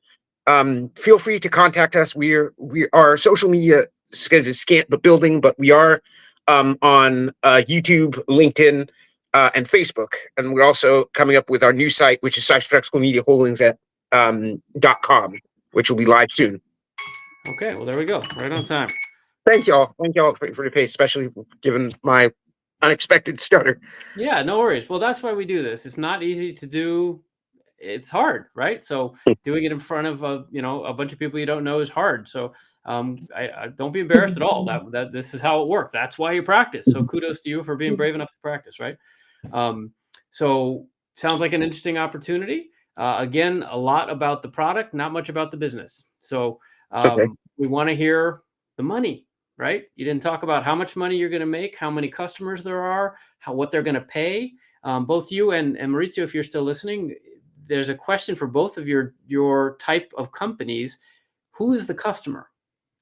Feel free to contact us. Our social media is scant but building, but we are on YouTube, LinkedIn, and Facebook, and we're also coming up with our new site, which is Cypher Media Holdings at .com, which will be live soon. Okay, well there we go, right on time. Thank y'all for the pace, especially given my unexpected stutter. Yeah, no worries. Well, that's why we do this. It's not easy to do. It's hard, right? So doing it in front of a bunch of people you don't know is hard. So I don't be embarrassed at all. That this is how it works. That's why you practice. So kudos to you for being brave enough to practice, right? So sounds like an interesting opportunity. Again, a lot about the product, not much about the business. So we want to hear the money, right? You didn't talk about how much money you're going to make, how many customers there are, what they're going to pay. Both you and Maurizio, if you're still listening, there's a question for both of your type of companies. Who is the customer,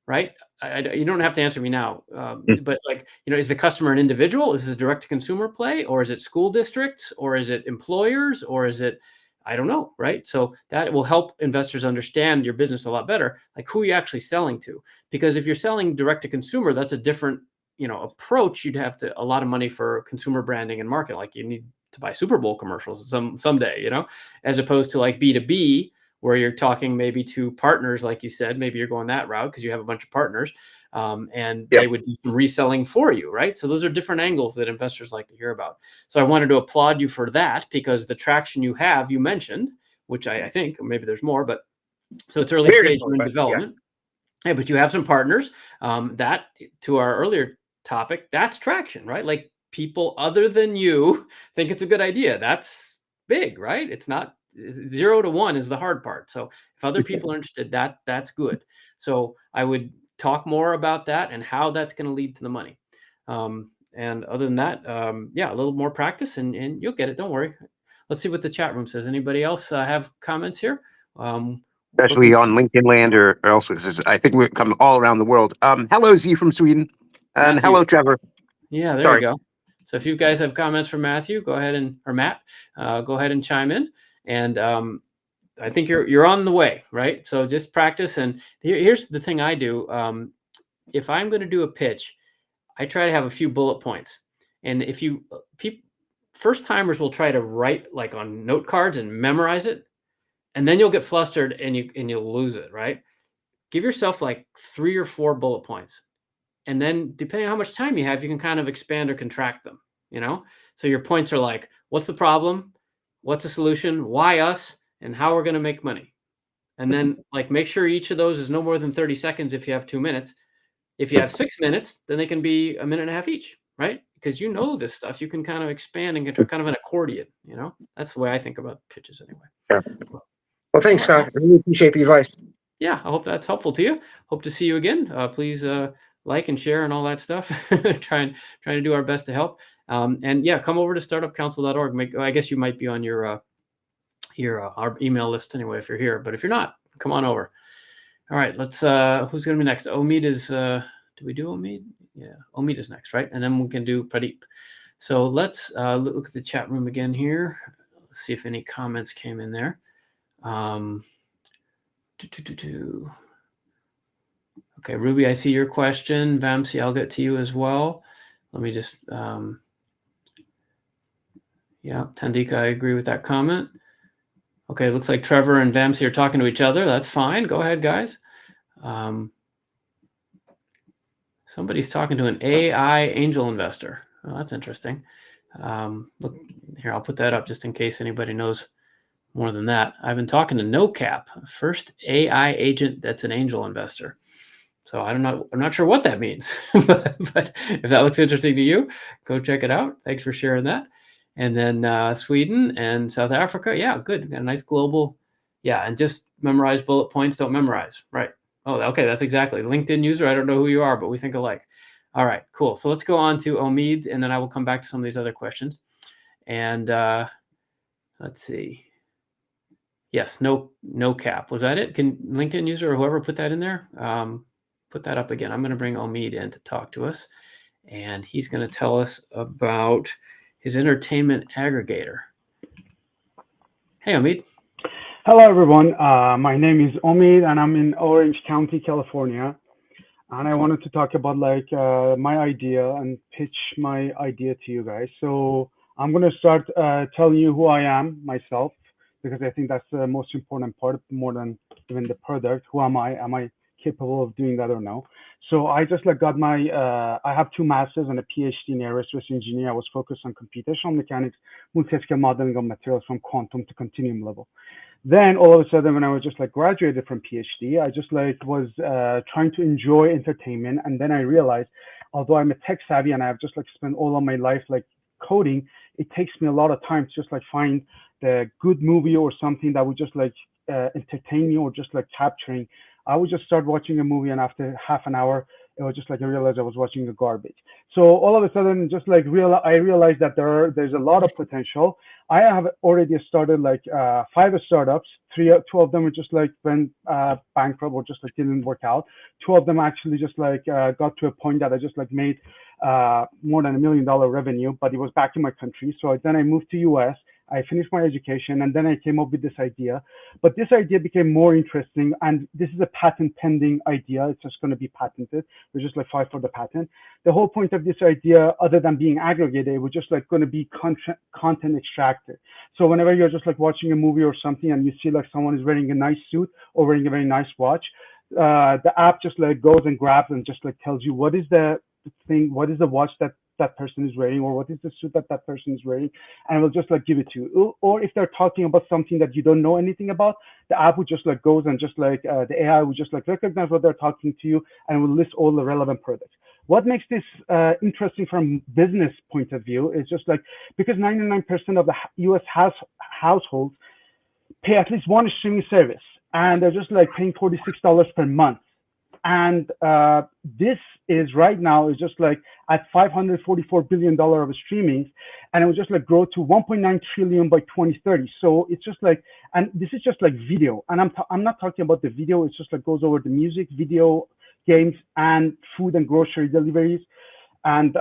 right? You don't have to answer me now, but is the customer an individual? Is it a direct-to-consumer play, or is it school districts, or is it employers, or is it, I don't know, right? So that will help investors understand your business a lot better, like who you're actually selling to. Because if you're selling direct-to-consumer, that's a different, approach. You'd have a lot of money for consumer branding and marketing. Like you need to buy Super Bowl commercials someday, as opposed to like B2B, where you're talking maybe to partners, like you said. Maybe you're going that route because you have a bunch of partners, and they would do some reselling for you, right? So those are different angles that investors like to hear about. So I wanted to applaud you for that, because the traction you have, you mentioned, which I think maybe there's more, but so it's early stage in development. Yeah, but you have some partners. That, to our earlier topic, that's traction, right? Like people other than you think it's a good idea. That's big, right? It's not 0 to 1 is the hard part. So if other people are interested, that's good. So I would talk more about that and how that's going to lead to the money. And other than that, a little more practice and you'll get it. Don't worry. Let's see what the chat room says. Anybody else have comments here? Especially on LinkedIn land or elsewhere. I think we're coming all around the world. Hello, Z from Sweden. And Matthew. Hello, Trevor. Yeah, there you go. So if you guys have comments from Matthew, go ahead or Matt, go ahead and chime in. And I think you're on the way, right? So just practice. And here's the thing I do. If I'm going to do a pitch, I try to have a few bullet points. And if first timers will try to write like on note cards and memorize it. and then you'll get flustered and you'll lose it, right? Give yourself like 3 or 4 bullet points. And then depending on how much time you have, you can kind of expand or contract them, So your points are like, what's the problem? What's the solution? Why us? And how we're going to make money. And then like make sure each of those is no more than 30 seconds if you have 2 minutes. If you have 6 minutes, then they can be a minute and a half each, right? Because this stuff, you can kind of expand and get kind of an accordion, That's the way I think about pitches anyway. Yeah. Well, thanks, Scott. I really appreciate the advice. Yeah, I hope that's helpful to you. Hope to see you again. Please like and share and all that stuff. trying to do our best to help. And yeah, come over to startupcouncil.org. I guess you might be on our email list anyway if you're here. But if you're not, come on over. All right, let's. Who's going to be next? Omid is. Do we do Omid? Yeah, Omid is next, right? And then we can do Pradeep. So let's look at the chat room again here. Let's see if any comments came in there. Okay, Ruby, I see your question. Vamsi, I'll get to you as well. Let me just, Tandika, I agree with that comment. Okay, looks like Trevor and Vamsi are talking to each other. That's fine. Go ahead, guys. Somebody's talking to an AI angel investor. Oh, that's interesting. Look, here, I'll put that up just in case anybody knows more than that. I've been talking to NoCap, first AI agent that's an angel investor. So I'm not sure what that means, but if that looks interesting to you, go check it out. Thanks for sharing that. And then Sweden and South Africa. Yeah, good. Got a nice global. Yeah, and just memorize bullet points. Don't memorize. Right. Oh, okay. That's exactly. LinkedIn user. I don't know who you are, but we think alike. All right, cool. So let's go on to Omid, and then I will come back to some of these other questions. And let's see. Yes, no cap. Was that it? Can LinkedIn user or whoever put that in there? Put that up again. I'm going to bring Omid in to talk to us, and he's going to tell us about his entertainment aggregator. Hey, Omid. Hello, everyone. My name is Omid, and I'm in Orange County, California. And I wanted to talk about my idea and pitch my idea to you guys. So I'm going to start telling you who I am myself, because I think that's the most important part, more than even the product. Who am I? Am I capable of doing that or no? So I just got my, I have 2 masters and a PhD in aerospace engineering. I was focused on computational mechanics, multi-scale modeling of materials from quantum to continuum level. Then all of a sudden, when I was just graduated from PhD, I just was trying to enjoy entertainment. And then I realized, although I'm a tech savvy and I've just spent all of my life coding, it takes me a lot of time to just find the good movie or something that would just entertain me or just capturing. I would just start watching a movie, and after half an hour, it was just I realized I was watching the garbage. So all of a sudden, just I realized that there's a lot of potential. I have already started 5 startups. 2 of them were just went bankrupt or just didn't work out. 2 of them actually just got to a point that I just made more than $1 million revenue, but it was back in my country. So then I moved to US. I finished my education, and then I came up with this idea. But this idea became more interesting, and this is a patent pending idea. It's just going to be patented. We just filed for the patent. The whole point of this idea, other than being aggregated, it was just going to be content extracted. So whenever you're just watching a movie or something, and you see someone is wearing a nice suit or wearing a very nice watch, the app just goes and grabs and just tells you what is the thing, what is the watch that person is wearing, or what is the suit that person is wearing, and it will just give it to you. Or if they're talking about something that you don't know anything about, the app would just goes and just the AI would just recognize what they're talking to you and will list all the relevant products. What makes this interesting from business point of view is just because 99% of the US households pay at least one streaming service, and they're just paying $46 per month. And this is right now is just at $544 billion of streaming, and it will just grow to 1.9 trillion by 2030. So it's just and this is just video, and I'm not talking about the video. It's just goes over the music, video, games, and food and grocery deliveries, and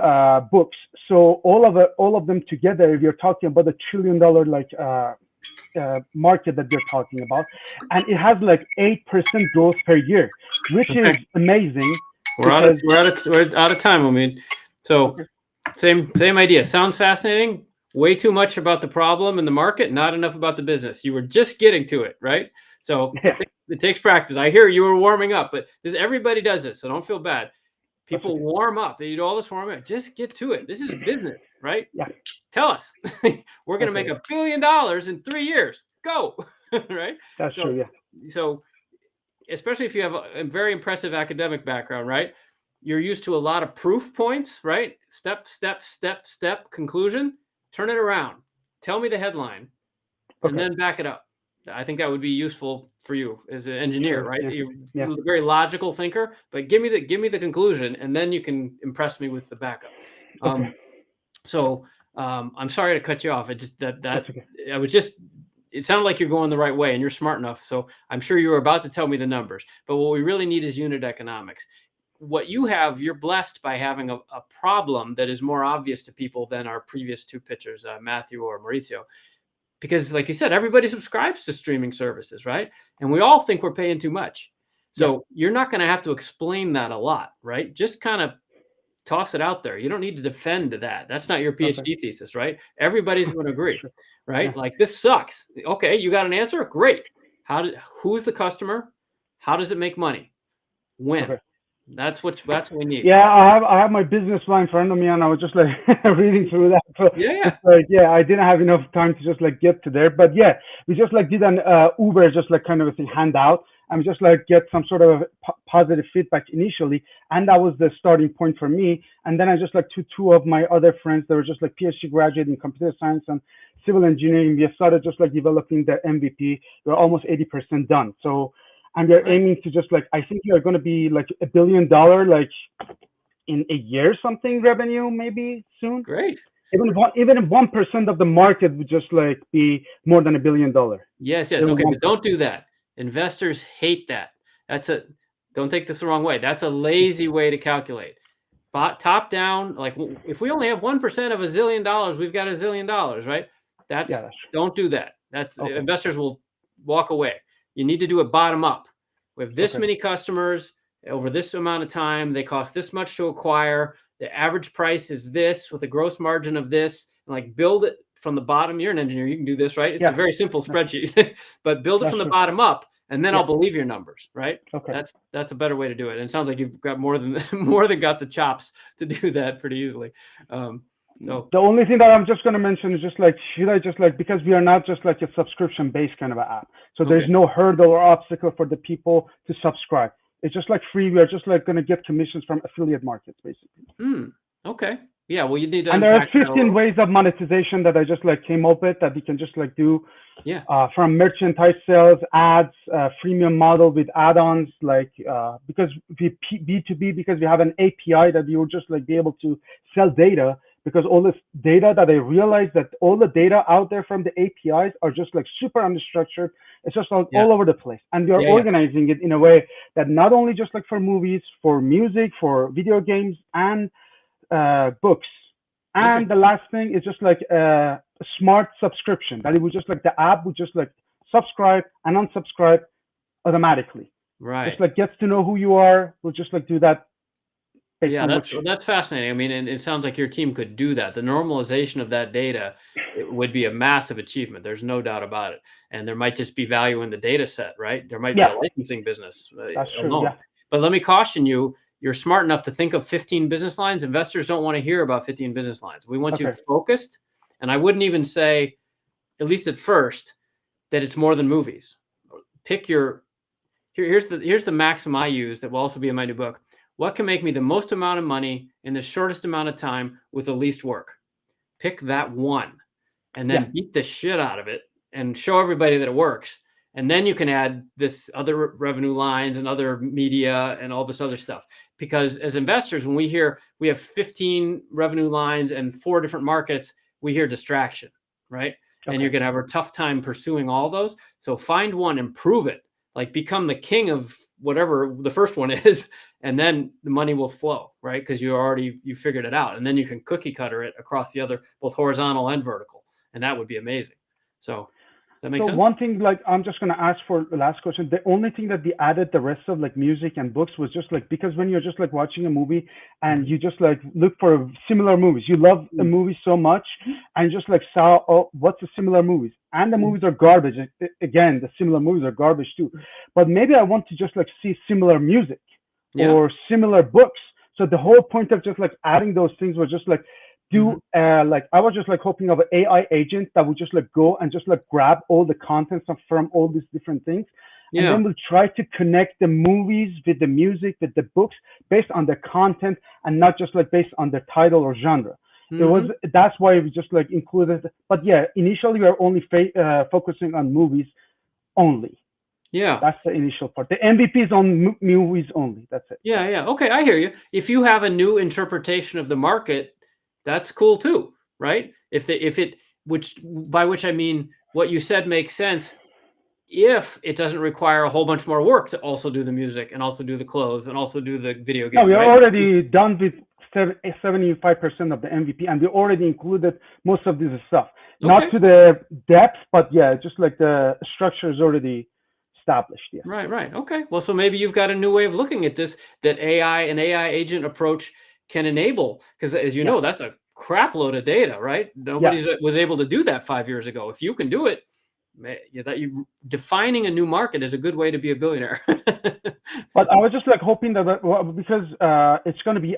books. So all of them together, if you're talking about $1 trillion market that they're talking about, and it has 8% growth per year, which is amazing. We're out of time, I mean. So same idea. Sounds fascinating. way too much about the problem in the market, not enough about the business. You were just getting to it, right? So Yeah. it takes practice. I hear you were warming up, but everybody does this, so don't feel bad. People warm up. They do all this warming up. Just get to it. This is business, right? Yeah. Tell us. We're going to make $1 billion in 3 years. Go, right? That's true. Yeah. So especially if you have a very impressive academic background, right? You're used to a lot of proof points, right? Step, step, step, step, conclusion. Turn it around. Tell me the headline, and then back it up. I think that would be useful for you as an engineer, Sure, right? yeah, You're a very logical thinker, but give me the conclusion, and then you can impress me with the backup. So I'm sorry to cut you off. It just I was just. It sounded like you're going the right way and you're smart enough. So I'm sure you were about to tell me the numbers, but what we really need is unit economics. What you have, you're blessed by having a problem that is more obvious to people than our previous two pitchers, Matthew or Mauricio. Because like you said, everybody subscribes to streaming services, right? And we all think we're paying too much. So you're not going to have to explain that a lot, right? Just kind of toss it out there. You don't need to defend that. That's not your PhD thesis, right? Everybody's going to agree, right? Yeah. Like, this sucks. Okay, you got an answer? Great. Who's the customer? How does it make money? When? Okay. That's what we need. Yeah, I have my business plan in front of me, and I was just like reading through that. So I didn't have enough time to just like get to there, but yeah, we just like did an Uber, just like kind of a handout, and just like get some sort of positive feedback initially, and that was the starting point for me. And then I just like two of my other friends that were just like PhD graduate in computer science and civil engineering. We started just like developing the MVP. We're almost 80% done. So. And we're aiming to just like, I think we are going to be like $1 billion, like in a year, something revenue maybe soon. Great. Even 1% of the market would just like be more than $1 billion. Yes. Okay, but don't do that. Investors hate that. Don't take this the wrong way. That's a lazy way to calculate. But top down, like if we only have 1% of $1 zillion, we've got $1 zillion, right? Don't do that. Investors will walk away. You need to do it bottom up. We have this many customers over this amount of time. They cost this much to acquire. The average price is this with a gross margin of this. And like build it from the bottom. You're an engineer. You can do this, right? It's a very simple spreadsheet, but build it from the bottom up, and then I'll believe your numbers, right? Okay. That's a better way to do it. And it sounds like you've got more than got the chops to do that pretty easily. So the only thing that I'm just going to mention is just like, should I just like, because we are not just like a subscription based kind of an app. So there's no hurdle or obstacle for the people to subscribe. It's just like free. We are just like going to get commissions from affiliate markets, basically. Okay. Yeah. Well, you need to. And there are 15 ways of monetization that I just like came up with that we can just like do. Yeah. From merchandise sales, ads, freemium model with add-ons, like because we B2B, because we have an API that you will just like be able to sell data. Because all this data that I realized that all the data out there from the APIs are just like super unstructured. It's just all over the place. And we are organizing it in a way that not only just like for movies, for music, for video games, and books. And the last thing is just like a smart subscription, that it would just like the app would just like subscribe and unsubscribe automatically. Right. Just like gets to know who you are. We'll just like do that. Yeah, that's fascinating. I mean, and it sounds like your team could do that. The normalization of that data, it would be a massive achievement. There's no doubt about it. And there might just be value in the data set, right? There might be a licensing business. That's true. Yeah. But let me caution you, you're smart enough to think of 15 business lines. Investors don't want to hear about 15 business lines. We want you focused. And I wouldn't even say, at least at first, that it's more than movies. Pick here's the maxim I use that will also be in my new book. What can make me the most amount of money in the shortest amount of time with the least work? Pick that one and then beat the shit out of it and show everybody that it works. And then you can add this other revenue lines and other media and all this other stuff. Because as investors, when we hear we have 15 revenue lines and 4 different markets, we hear distraction, right? And you're going to have a tough time pursuing all those. So find one and prove it. Like become the king of whatever the first one is, and then the money will flow, right? Because you figured it out, and then you can cookie cutter it across the other, both horizontal and vertical, and that would be amazing. So that make So sense? one thing, like, I'm just gonna ask for the last question. The only thing that they added the rest of like music and books was just like, because when you're just like watching a movie and you just like look for similar movies, you love a movie so much, and just like saw, oh, what's the similar movies? And the movies are garbage. Again, the similar movies are garbage too. But maybe I want to just like see similar music Yeah. or similar books. So the whole point of just like adding those things was just like do like I was just like hoping of an AI agent that would just like go and just like grab all the contents from all these different things, and Yeah. then we'll try to connect the movies with the music with the books based on the content and not just like based on the title or genre. It was That's why we just like included. But yeah, initially we are only focusing on movies only. Yeah. That's the initial part. The MVP is on movies only. That's it. Yeah. Yeah. Okay. I hear you. If you have a new interpretation of the market, that's cool too, right? By which I mean, what you said makes sense if it doesn't require a whole bunch more work to also do the music and also do the clothes and also do the video game. No, we are right? already done with 75% of the MVP, and we already included most of this stuff. Not to the depth, but yeah, just like the structure is already established. Yeah. Right. Okay. Well, so maybe you've got a new way of looking at this that an AI agent approach can enable, because as you know, that's a crap load of data, right? Nobody was able to do that 5 years ago. If you can do it, defining a new market is a good way to be a billionaire. But I was just like hoping that because it's going to be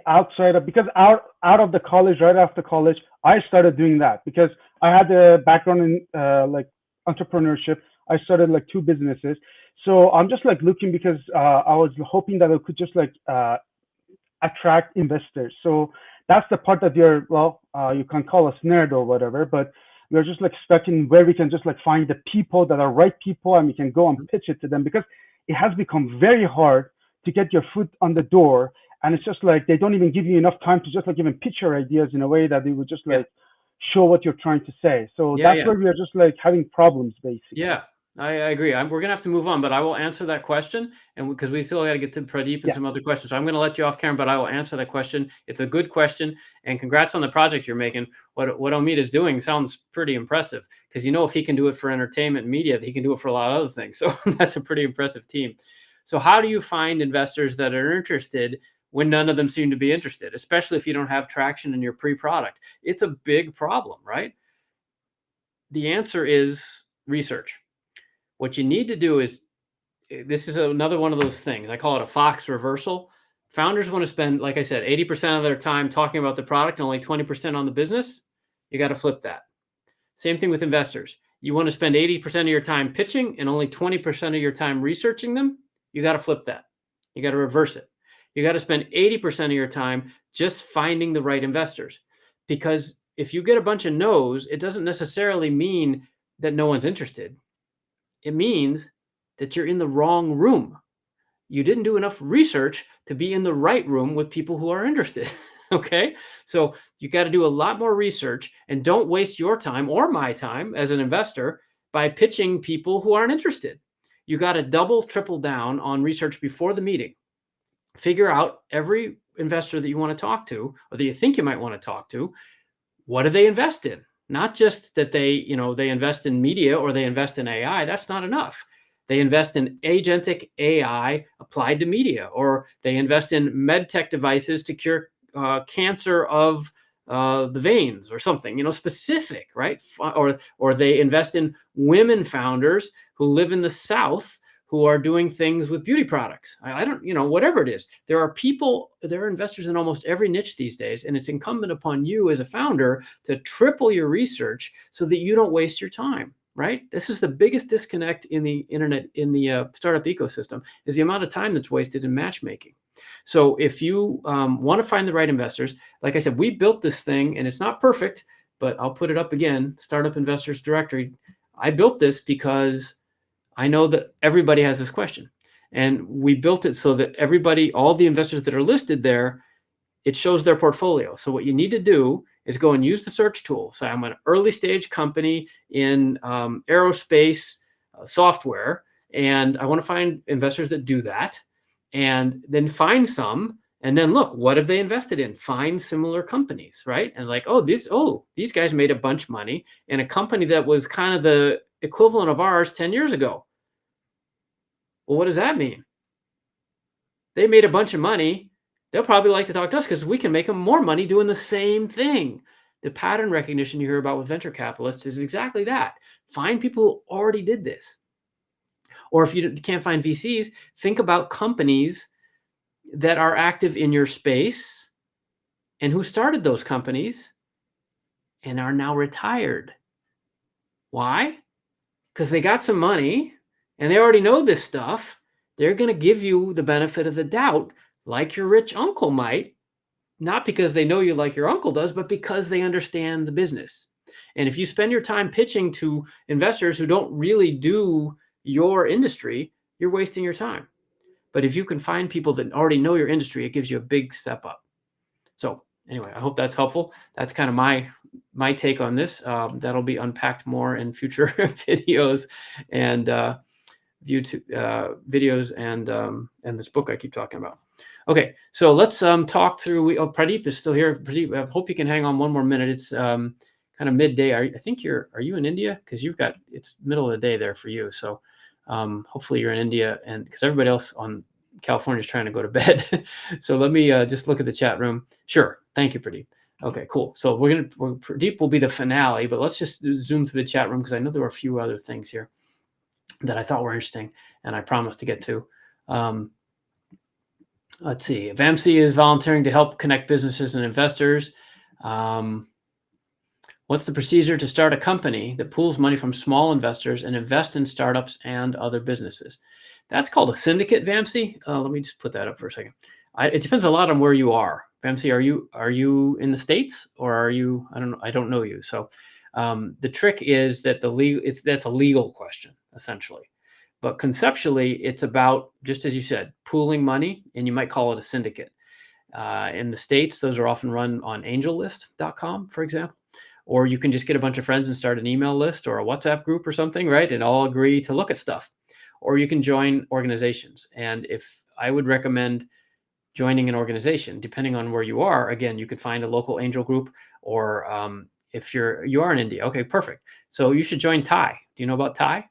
because out of the college, right after college, I started doing that because I had a background in like entrepreneurship. I started like 2 businesses. So I'm just like looking because I was hoping that I could just like attract investors. So that's the part that you can call us nerd or whatever, but we're just like stuck in where we can just like find the people that are right people and we can go and pitch it to them, because it has become very hard to get your foot on the door. And it's just like, they don't even give you enough time to just like even pitch your ideas in a way that they would just like show what you're trying to say. So that's where we are just like having problems basically. Yeah, I agree. We're going to have to move on, but I will answer that question. And because we still got to get to Pradeep and some other questions. So I'm going to let you off camera, but I will answer that question. It's a good question. And congrats on the project you're making. What Omid is doing sounds pretty impressive, because if he can do it for entertainment and media, he can do it for a lot of other things. So that's a pretty impressive team. So how do you find investors that are interested when none of them seem to be interested, especially if you don't have traction in your pre-product? It's a big problem, right? The answer is research. What you need to do is, this is another one of those things. I call it a Fox reversal. Founders want to spend, like I said, 80% of their time talking about the product and only 20% on the business. You got to flip that. Same thing with investors. You want to spend 80% of your time pitching and only 20% of your time researching them. You got to flip that. You got to reverse it. You got to spend 80% of your time just finding the right investors. Because if you get a bunch of no's, it doesn't necessarily mean that no one's interested. It means that you're in the wrong room. You didn't do enough research to be in the right room with people who are interested. Okay. So you got to do a lot more research, and don't waste your time or my time as an investor by pitching people who aren't interested. You got to double, triple down on research before the meeting. Figure out every investor that you want to talk to, or that you think you might want to talk to. What do they invest in? Not just that they invest in media or they invest in AI. That's not enough. They invest in agentic AI applied to media, or they invest in med tech devices to cure cancer of the veins or something, specific, right? Or they invest in women founders who live in the South who are doing things with beauty products. I don't, whatever it is. There are investors in almost every niche these days, and it's incumbent upon you as a founder to triple your research so that you don't waste your time, right? This is the biggest disconnect in the internet, in the startup ecosystem, is the amount of time that's wasted in matchmaking. So if you want to find the right investors, like I said, we built this thing, and it's not perfect, but I'll put it up again, Startup Investors Directory. I built this because I know that everybody has this question, and we built it so that all the investors that are listed there, it shows their portfolio. So what you need to do is go and use the search tool. So I'm an early stage company in aerospace software, and I want to find investors that do that, and then find some, and then look, what have they invested in? Find similar companies, right? And like, these guys made a bunch of money in a company that was kind of the equivalent of ours 10 years ago. Well, what does that mean? They made a bunch of money. They'll probably like to talk to us because we can make them more money doing the same thing. The pattern recognition you hear about with venture capitalists is exactly that. Find people who already did this. Or if you can't find VCs, think about companies that are active in your space and who started those companies and are now retired. Why? Because they got some money and they already know this stuff. They're going to give you the benefit of the doubt, like your rich uncle might, not because they know you like your uncle does, but because they understand the business. And if you spend your time pitching to investors who don't really do your industry, you're wasting your time. But if you can find people that already know your industry, it gives you a big step up. So anyway, I hope that's helpful. That's kind of my take on this. That'll be unpacked more in future videos and videos and this book I keep talking about. Okay, so let's talk through. Pradeep is still here. Pradeep, I hope you can hang on one more minute. It's kind of midday. I think are you in India? Because it's middle of the day there for you. So hopefully you're in India, and because everybody else on California is trying to go to bed. So let me just look at the chat room. Sure, thank you, Pradeep. Okay, cool. So Pradeep will be the finale, but let's just zoom through the chat room because I know there were a few other things here that I thought were interesting, and I promised to get to. Let's see. VAMC is volunteering to help connect businesses and investors. What's the procedure to start a company that pools money from small investors and invest in startups and other businesses? That's called a syndicate, VAMC. Let me just put that up for a second. It depends a lot on where you are. VAMC, are you in the States or are you? I don't know. I don't know you. So the trick is that that's a legal question essentially. But conceptually, it's about, just as you said, pooling money, and you might call it a syndicate. In the States, those are often run on angellist.com, for example. Or you can just get a bunch of friends and start an email list or a WhatsApp group or something, right? And all agree to look at stuff. Or you can join organizations. And if I would recommend joining an organization, depending on where you are, again, you could find a local angel group, or if you are in India, okay, perfect. So you should join TIE. Do you know about TIE?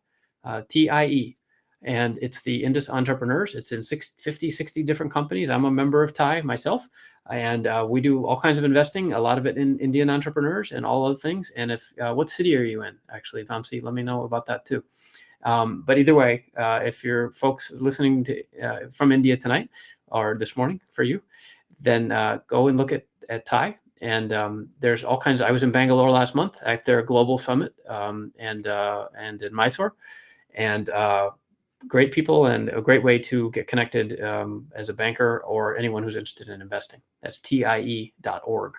TIE. And it's the Indus Entrepreneurs. It's in 50, 60 different companies. I'm a member of TIE myself. And we do all kinds of investing, a lot of it in Indian entrepreneurs and all other things. And if what city are you in, actually, Vamsi? Let me know about that too. But either way, if you're folks listening to from India tonight or this morning for you, then go and look at TIE. And there's all kinds. I was in Bangalore last month at their global summit and in Mysore. And great people and a great way to get connected as a banker or anyone who's interested in investing. That's TIE.org.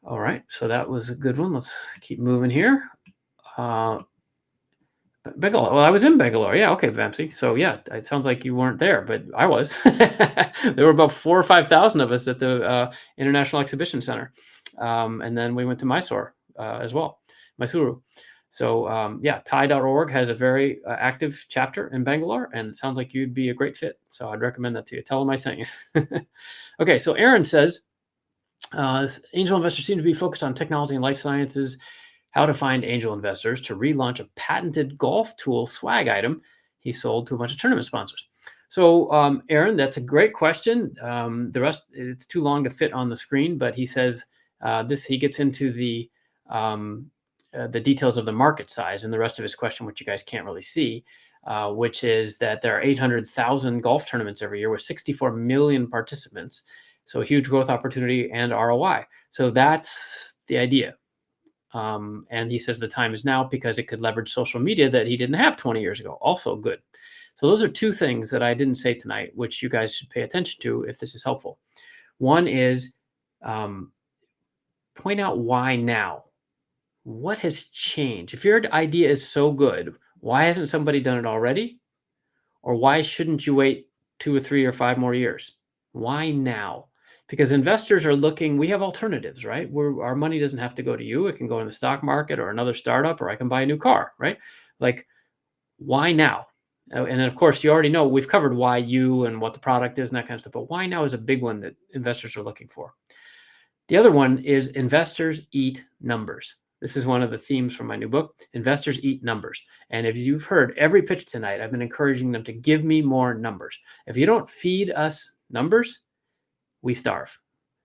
All right, so that was a good one. Let's keep moving here. Bangalore. Well, I was in Bangalore. Yeah, okay, Vamsi. So yeah, it sounds like you weren't there, but I was. There were about 4,000 or 5,000 of us at the International Exhibition Center. And then we went to Mysore as well, Mysuru. So yeah, TIE.org has a very active chapter in Bangalore, and it sounds like you'd be a great fit. So I'd recommend that to you. Tell them I sent you. Okay, so Aaron says, angel investors seem to be focused on technology and life sciences. How to find angel investors to relaunch a patented golf tool swag item he sold to a bunch of tournament sponsors. So Aaron, that's a great question. The rest, it's too long to fit on the screen, but he says he gets into the details of the market size and the rest of his question, which you guys can't really see, which is that there are 800,000 golf tournaments every year with 64 million participants. So a huge growth opportunity and ROI. So that's the idea. And he says the time is now because it could leverage social media that he didn't have 20 years ago. Also good. So those are two things that I didn't say tonight, which you guys should pay attention to if this is helpful. One is point out why now. What has changed? If your idea is so good, why hasn't somebody done it already? Or why shouldn't you wait 2 or 3 or 5 more years? Why now? Because investors are looking, we have alternatives, right? Our money doesn't have to go to you. It can go in the stock market or another startup, or I can buy a new car, right? Like, why now? And of course, you already know we've covered why you and what the product is and that kind of stuff. But why now is a big one that investors are looking for. The other one is investors eat numbers. This is one of the themes from my new book, Investors Eat Numbers. And if you've heard every pitch tonight, I've been encouraging them to give me more numbers. If you don't feed us numbers, we starve.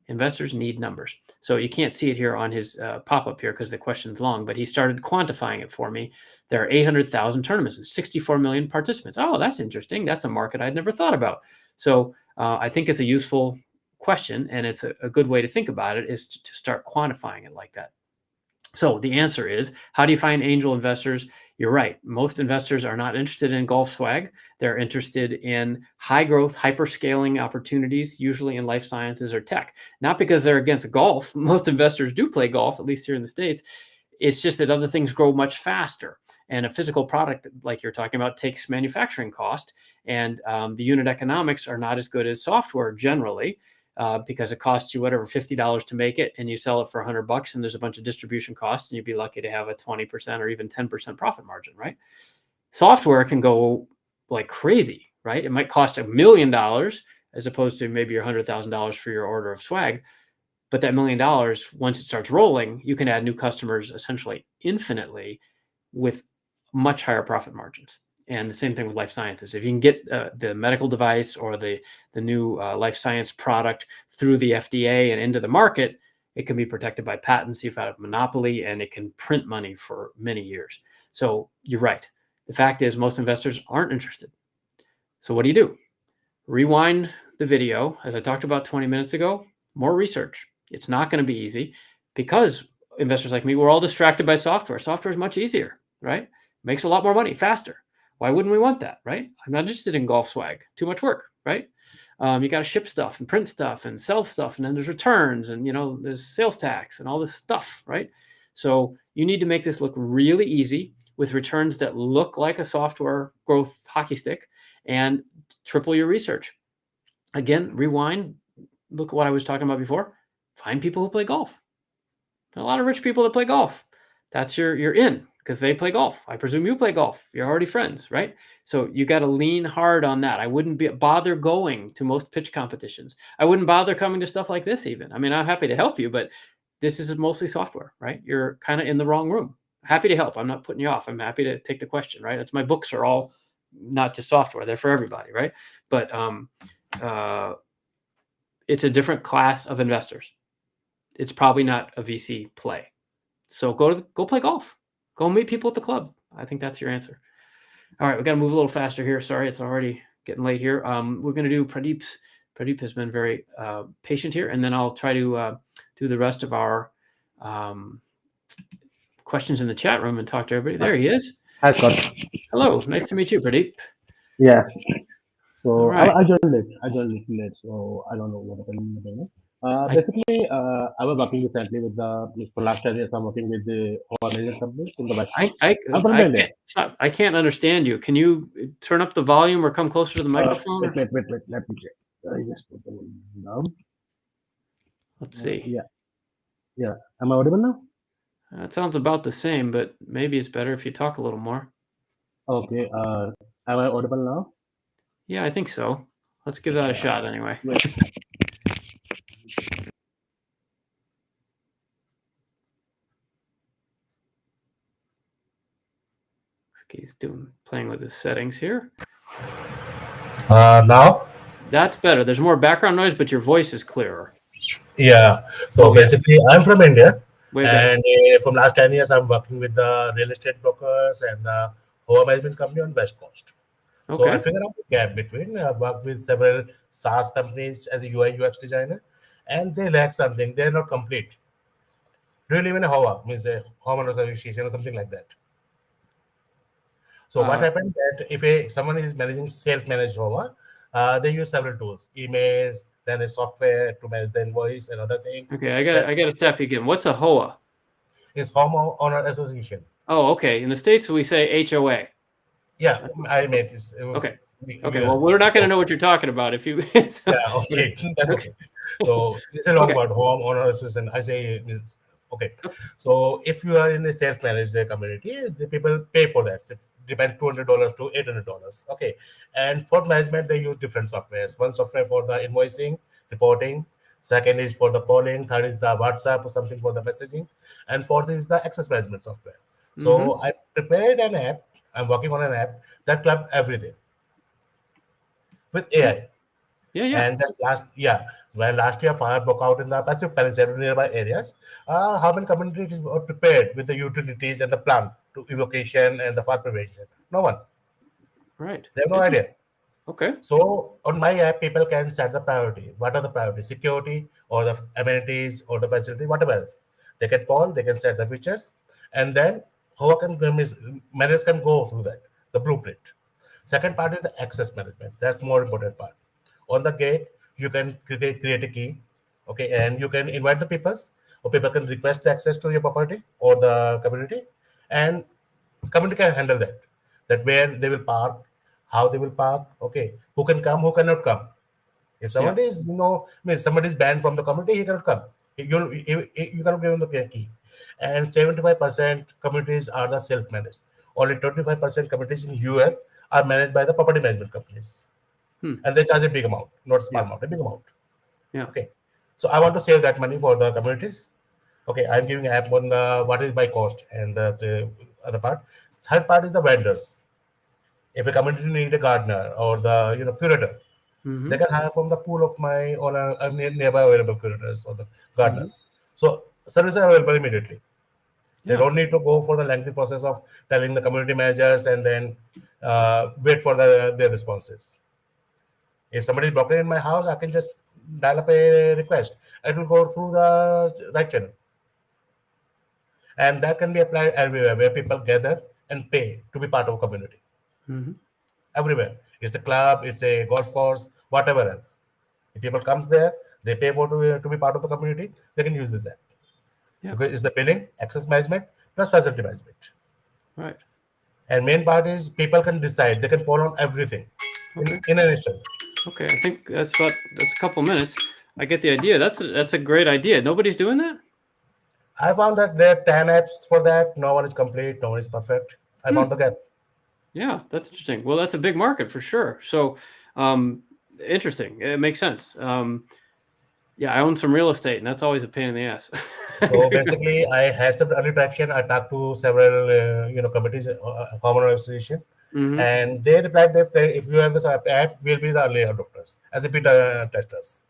Investors need numbers. So you can't see it here on his pop-up here because the question's long, but he started quantifying it for me. There are 800,000 tournaments and 64 million participants. Oh, that's interesting. That's a market I'd never thought about. So I think it's a useful question, and it's a good way to think about it is to start quantifying it like that. So the answer is, how do you find angel investors? You're right. Most investors are not interested in golf swag. They're interested in high growth, hyper scaling opportunities, usually in life sciences or tech. Not because they're against golf. Most investors do play golf, at least here in the States. It's just that other things grow much faster. And a physical product, like you're talking about, takes manufacturing cost. And the unit economics are not as good as software generally. Because it costs you whatever $50 to make it, and you sell it for $100, and there's a bunch of distribution costs, and you'd be lucky to have a 20% or even 10% profit margin, right? Software can go like crazy, right? It might cost $1 million as opposed to maybe your $100,000 for your order of swag, but that $1 million, once it starts rolling, you can add new customers essentially infinitely with much higher profit margins. And the same thing with life sciences. If you can get the medical device or the new life science product through the FDA and into the market, it can be protected by patents. You've got a monopoly, and it can print money for many years. So you're right. The fact is, most investors aren't interested. So what do? Rewind the video. As I talked about 20 minutes ago, more research. It's not going to be easy because investors like me, we're all distracted by software. Software is much easier, right? Makes a lot more money faster. Why wouldn't we want that, right? I'm not interested in golf swag. Too much work, right? You got to ship stuff and print stuff and sell stuff, and then there's returns, and there's sales tax and all this stuff, right? So you need to make this look really easy with returns that look like a software growth hockey stick, and triple your research. Again, rewind. Look at what I was talking about before. Find people who play golf. A lot of rich people that play golf. That's you're in. Because they play golf. I presume you play golf. You're already friends, right? So you got to lean hard on that. I wouldn't bother going to most pitch competitions. I wouldn't bother coming to stuff like this even. I mean, I'm happy to help you, but this is mostly software, right? You're kind of in the wrong room. Happy to help. I'm not putting you off. I'm happy to take the question, right? That's my books are all not just software. They're for everybody, right? But it's a different class of investors. It's probably not a VC play. So go play golf. Go meet people at the club. I think that's your answer. All right, we got to move a little faster here. Sorry, it's already getting late here. We're going to do Pradeep's. Pradeep has been very patient here, and then I'll try to do the rest of our questions in the chat room and talk to everybody. There he is. Hi, Scott. Hello, nice to meet you, Pradeep. Yeah. So right. I joined late, so I don't know what happened. Basically, I was working recently with for last 10 years. I'm working with the organization company in the West. I can't understand you. Can you turn up the volume or come closer to the microphone? Wait. Let me check. I just put them down. Let's see. Yeah. Am I audible now? It sounds about the same, but maybe it's better if you talk a little more. Okay. Am I audible now? Yeah, I think so. Let's give that a shot anyway. He's playing with his settings here. Now? That's better. There's more background noise, but your voice is clearer. Yeah. So basically, I'm from India. Way and from last 10 years, I'm working with the real estate brokers and the home management company on West Coast. Okay. So I figured out the gap between. I've worked with several SaaS companies as a UI UX designer, and they lack something. They're not complete. Do you live in a HOA, means a homeowners association or something like that? So what happened that if someone is managing self-managed HOA, they use several tools, emails, then a software to manage the invoice and other things. Okay, I got to stop you again. What's a HOA? It's homeowner association. Oh, okay. In the States, we say HOA. Yeah, I made this. Okay. Well, we're not going to know what you're talking about if you. Yeah. Okay. That's okay. So it's a lot about homeowner association. I say. Okay, so if you are in a self-managed community, the people pay for that. It depends $200 to $800. Okay, and for management, they use different softwares. One software for the invoicing, reporting, Second is for the polling. Third is the WhatsApp or something for the messaging. And fourth is the access management software. So I prepared an app. I'm working on an app that clubbed everything with AI. Yeah. And just when last year fire broke out in the Pacific Palisades and nearby areas, how many communities were prepared with the utilities and the plan to evacuation and the fire prevention? No one. Right. They have no idea. Okay. So on my app, people can set the priority. What are the priorities? Security or the amenities or the facility, whatever else. They can poll, they can set the features, and then how can managers can go through that, the blueprint. Second part is the access management. That's more important part. On the gate, you can create a key, okay, and you can invite the people, or people can request the access to your property or the community, and community can handle that. That where they will park, how they will park, okay, who can come, who cannot come. If somebody is, somebody is banned from the community, he cannot come. You cannot give him the key. And 75% communities are the self-managed. Only 25% communities in US are managed by the property management companies. And they charge a big amount, not a small amount, a big amount. Yeah. Okay. So I want to save that money for the communities. Okay, I'm giving an app on what is my cost and the other part. Third part is the vendors. If a community need a gardener or the curator, they can hire from the pool of my on a nearby available curators or the gardeners. So services are available immediately. They don't need to go for the lengthy process of telling the community managers and then wait for their responses. If somebody is broken in my house, I can just dial up a request. It will go through the right channel. And that can be applied everywhere where people gather and pay to be part of a community. Everywhere. It's a club, it's a golf course, whatever else. If people comes there, they pay for to be part of the community, they can use this app. Because it's the billing, access management, plus facility management. Right. And main part is people can decide, they can poll on everything in an instance. Okay, I think that's a couple minutes. I get the idea. That's a great idea. Nobody's doing that? I found that there are 10 apps for that. No one is complete, no one is perfect. I found the gap. Yeah, that's interesting. Well, that's a big market for sure. So interesting. It makes sense. I own some real estate, and that's always a pain in the ass. So basically, I had some early traction. I talked to several committees, homeowner association, and they replied that if you have this app, we'll be the early adopters as a beta testers.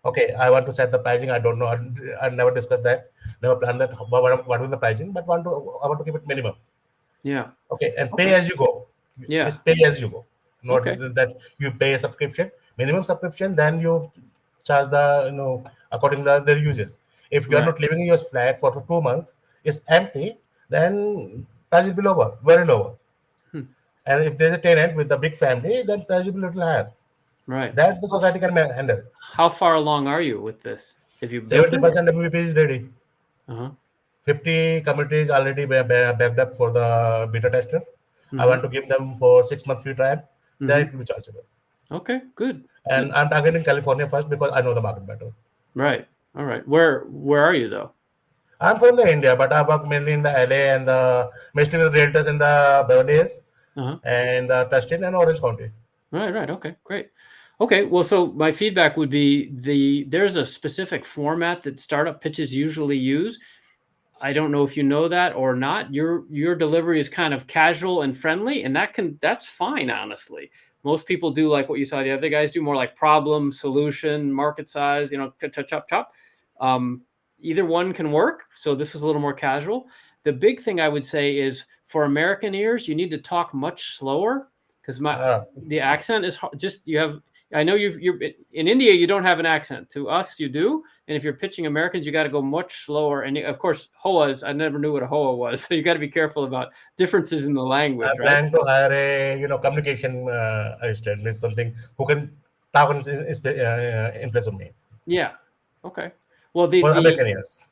Okay, I want to set the pricing. I don't know. I never discussed that. Never planned that. What is the pricing? But I want to keep it minimum. Yeah. Okay, and pay as you go. Yeah. It's pay as you go. Not that you pay a subscription, minimum subscription, then you charge the according to their uses. If you are not living in your flat for 2 months, it's empty, then price will be lower, very lower. And if there's a tenant with a big family, then price will be a little higher. Right. That the society can handle. How far along are you with this? If you 70% MVP is ready. 50 communities already backed up for the beta tester. I want to give them for 6 months free trial. Then it will be chargeable. Okay, good. And I'm targeting California first because I know the market better. Right. All right. Where are you though? I'm from the India, but I work mainly in the LA and mostly with realtors in the Beverly Hills and Tustin and Orange County. Right. Okay, great. Okay, well, so my feedback would be there's a specific format that startup pitches usually use. I don't know if you know that or not. Your delivery is kind of casual and friendly, and that's fine, honestly. Most people do like what you saw the other guys do, more like problem, solution, market size, chop. Either one can work. So this is a little more casual. The big thing I would say is for American ears, you need to talk much slower because the accent is just I know you're in India, you don't have an accent. To us, you do. And if you're pitching Americans, you got to go much slower. And of course, HOAs, I never knew what a HOA was. So you got to be careful about differences in the language. I plan to hire a communication assistant, means something who can talk in place of me. Yeah. Okay. Well, American ears.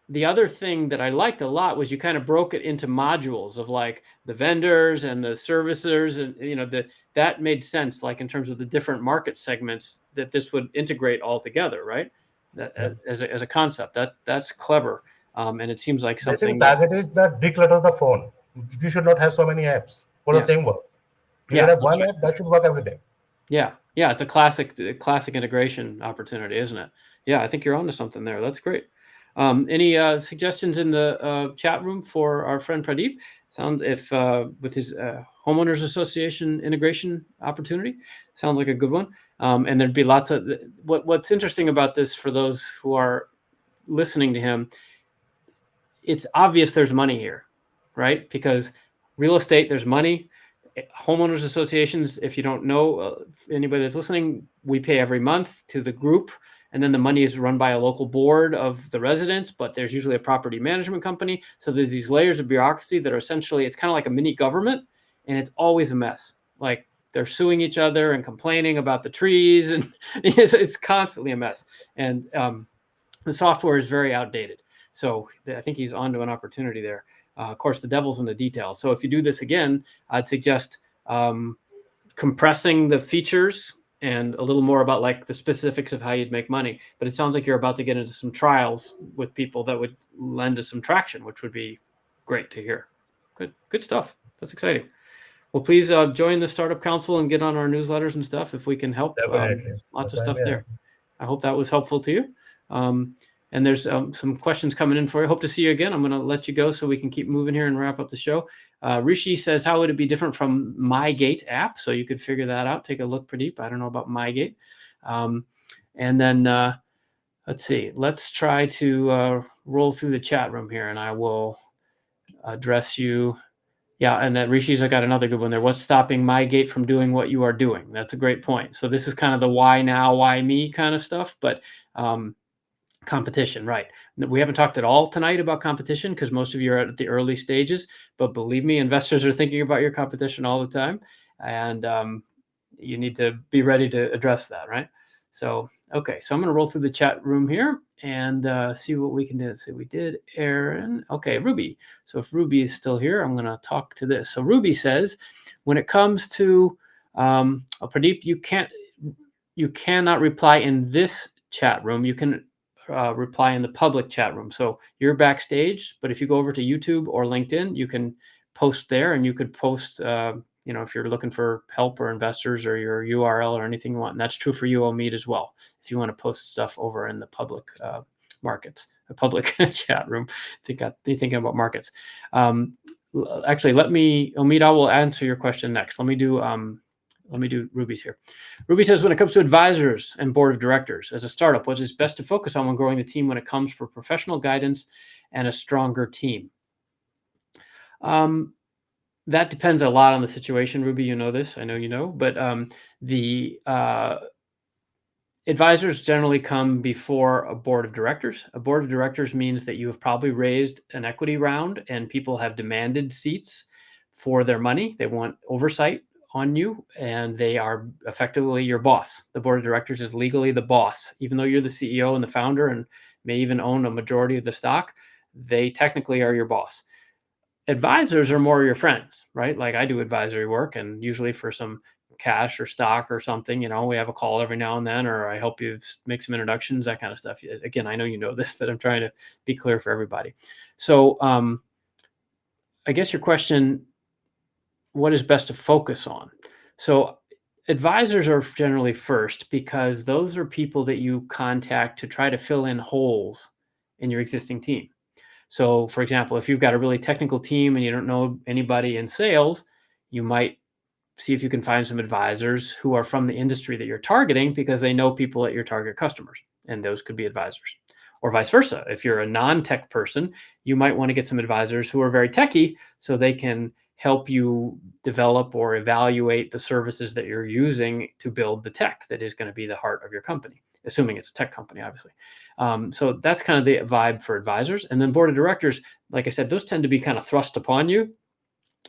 The other thing that I liked a lot was you kind of broke it into modules of like the vendors and the servicers, and that made sense, like in terms of the different market segments that this would integrate all together, right? As a concept, that's clever, and it seems like something. The target is that declutter the phone. You should not have so many apps for the same work. You have one app that should work everything. Yeah, Yeah, it's a classic integration opportunity, isn't it? Yeah, I think you're onto something there. That's great. Any suggestions in the chat room for our friend Pradeep? Sounds with his homeowners association integration opportunity, sounds like a good one. And there'd be lots of what's interesting about this for those who are listening to him. It's obvious there's money here, right? Because real estate, there's money. Homeowners associations, if you don't know, anybody that's listening, we pay every month to the group, and then the money is run by a local board of the residents, but there's usually a property management company. So there's these layers of bureaucracy that are essentially, it's kind of like a mini government, and it's always a mess. Like they're suing each other and complaining about the trees, and it's constantly a mess. And the software is very outdated. So I think he's onto an opportunity there. Of course, the devil's in the details. So if you do this again, I'd suggest compressing the features and a little more about like the specifics of how you'd make money. But it sounds like you're about to get into some trials with people that would lend to some traction, which would be great to hear. Good stuff. That's exciting. Well, please join the Startup Council and get on our newsletters and stuff if we can help. Lots of stuff there. I hope that was helpful to you. And there's some questions coming in for you. Hope to see you again. I'm going to let you go so we can keep moving here and wrap up the show. Rishi says, how would it be different from MyGate app? So you could figure that out. Take a look, Pradeep. I don't know about MyGate. And then let's see. Let's try to roll through the chat room here, and I will address you. Yeah, and then Rishi's, I got another good one there. What's stopping MyGate from doing what you are doing? That's a great point. So this is kind of the why now, why me kind of stuff, but competition, right? We haven't talked at all tonight about competition because most of you are at the early stages, but believe me, investors are thinking about your competition all the time, and you need to be ready to address that, right? So, okay, so I'm going to roll through the chat room here and see what we can do. Let's see, we did Aaron. Okay, Ruby. So if Ruby is still here, I'm going to talk to this. So Ruby says, when it comes to Pradeep, you cannot reply in this chat room. You can reply in the public chat room. So you're backstage, but if you go over to YouTube or LinkedIn, you can post there, and you could post, if you're looking for help or investors or your URL or anything you want. And that's true for UOMeet as well. If you want to post stuff over in the public markets, a public chat room, you're thinking about markets. Actually, Omid, I will answer your question next. Let me do Ruby's here. Ruby says, when it comes to advisors and board of directors, as a startup, what is best to focus on when growing the team when it comes for professional guidance and a stronger team? That depends a lot on the situation, Ruby. You know this. I know you know. But the advisors generally come before a board of directors. A board of directors means that you have probably raised an equity round and people have demanded seats for their money. They want oversight on you, and they are effectively your boss. The board of directors is legally the boss. Even though you're the CEO and the founder and may even own a majority of the stock, they technically are your boss. Advisors are more your friends, right? Like I do advisory work, and usually for some cash or stock or something, we have a call every now and then, or I help you make some introductions, that kind of stuff. Again, I know you know this, but I'm trying to be clear for everybody. So I guess your question, what is best to focus on? So advisors are generally first, because those are people that you contact to try to fill in holes in your existing team. So for example, if you've got a really technical team and you don't know anybody in sales, you might see if you can find some advisors who are from the industry that you're targeting, because they know people at your target customers, and those could be advisors. Or vice versa. If you're a non-tech person, you might want to get some advisors who are very techy, so they can help you develop or evaluate the services that you're using to build the tech that is going to be the heart of your company, assuming it's a tech company, obviously. So that's kind of the vibe for advisors. And then board of directors, like I said, those tend to be kind of thrust upon you.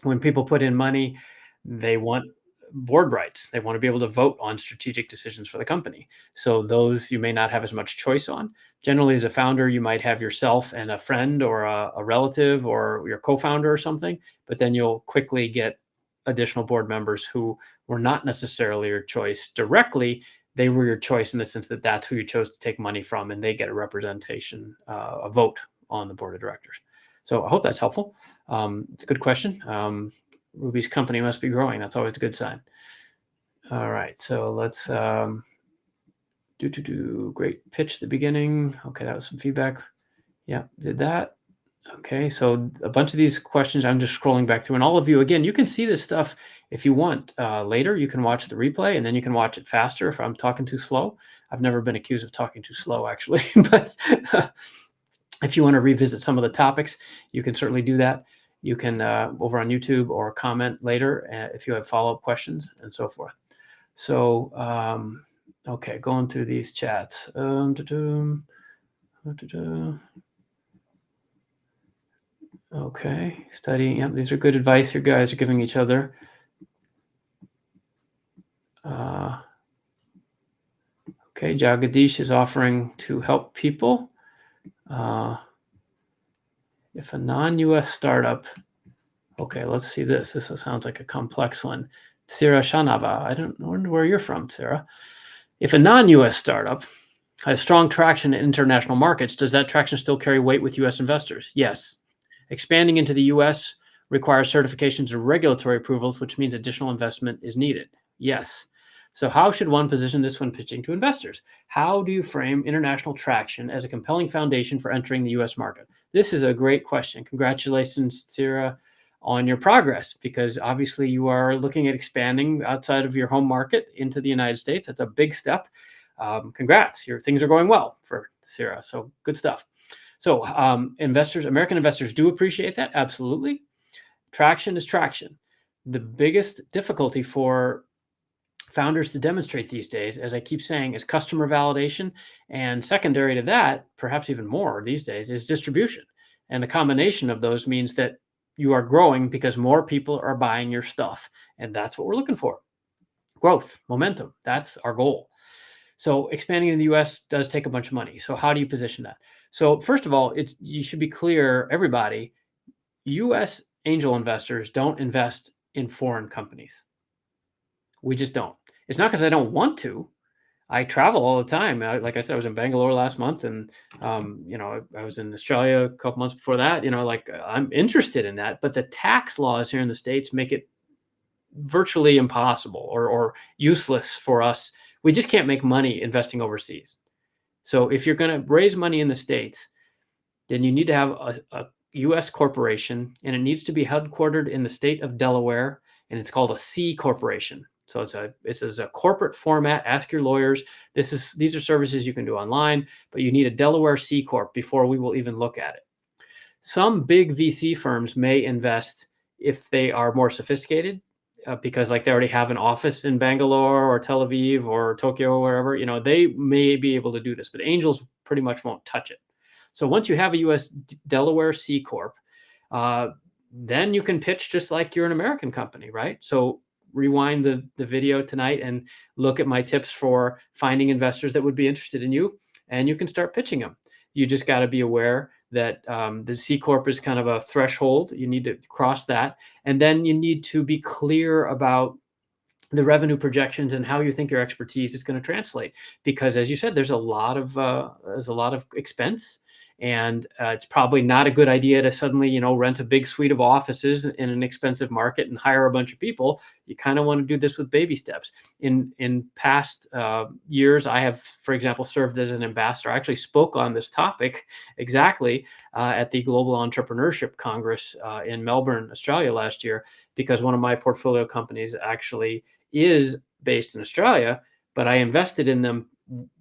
When people put in money, they want board rights. They want to be able to vote on strategic decisions for the company. So those you may not have as much choice on. Generally, as a founder, you might have yourself and a friend or a relative or your co-founder or something, but then you'll quickly get additional board members who were not necessarily your choice directly. They were your choice in the sense that that's who you chose to take money from, and they get a representation, a vote on the board of directors. So I hope that's helpful. It's a good question. Ruby's company must be growing. That's always a good sign. All right, so let's great pitch at the beginning. Okay, that was some feedback. Yeah, did that. Okay, so a bunch of these questions I'm just scrolling back through, and all of you, again, you can see this stuff if you want later. You can watch the replay, and then you can watch it faster if I'm talking too slow. I've never been accused of talking too slow, actually, but if you want to revisit some of the topics, you can certainly do that. You can over on YouTube or comment later if you have follow-up questions and so forth. So, okay, going through these chats. Okay, studying. Yep, these are good advice you guys are giving each other. Okay, Jagadish is offering to help people. If a non-US startup, okay, let's see this. This sounds like a complex one. Tsira Shanava, I don't know where you're from, Tsira. If a non-US startup has strong traction in international markets, does that traction still carry weight with US investors? Yes. Expanding into the US requires certifications and regulatory approvals, which means additional investment is needed. Yes. So how should one position this when pitching to investors? How do you frame international traction as a compelling foundation for entering the US market? This is a great question. Congratulations, Tsira, on your progress, because obviously you are looking at expanding outside of your home market into the United States. That's a big step. Congrats, things are going well for Tsira. So good stuff. So investors, American investors do appreciate that. Absolutely. Traction is traction. The biggest difficulty for founders to demonstrate these days, as I keep saying, is customer validation. And secondary to that, perhaps even more these days, is distribution. And the combination of those means that you are growing because more people are buying your stuff. And that's what we're looking for. Growth, momentum, that's our goal. So expanding in the US does take a bunch of money. So how do you position that? So first of all, you should be clear, everybody, US angel investors don't invest in foreign companies. We just don't. It's not because I don't want to. I travel all the time. Like I said, I was in Bangalore last month, and I was in Australia a couple months before that. I'm interested in that, but the tax laws here in the States make it virtually impossible or useless for us. We just can't make money investing overseas. So if you're going to raise money in the States, then you need to have a U.S. corporation, and it needs to be headquartered in the state of Delaware, and it's called a C corporation. So it's a corporate format. Ask your lawyers. These are services you can do online, but you need a Delaware C corp before we will even look at it. Some big VC firms may invest if they are more sophisticated, because like they already have an office in Bangalore or Tel Aviv or Tokyo or wherever. They may be able to do this, but angels pretty much won't touch it. So once you have a U.S. Delaware C corp, then you can pitch just like you're an American company, right? So rewind the video tonight and look at my tips for finding investors that would be interested in you, and you can start pitching them. You just got to be aware that the C corp is kind of a threshold. You need to cross that, and then you need to be clear about the revenue projections and how you think your expertise is going to translate. Because as you said, there's a lot of expense. And it's probably not a good idea to suddenly, rent a big suite of offices in an expensive market and hire a bunch of people. You kind of want to do this with baby steps. In past years, I have, for example, served as an ambassador. I actually spoke on this topic exactly at the Global Entrepreneurship Congress in Melbourne, Australia last year, because one of my portfolio companies actually is based in Australia, but I invested in them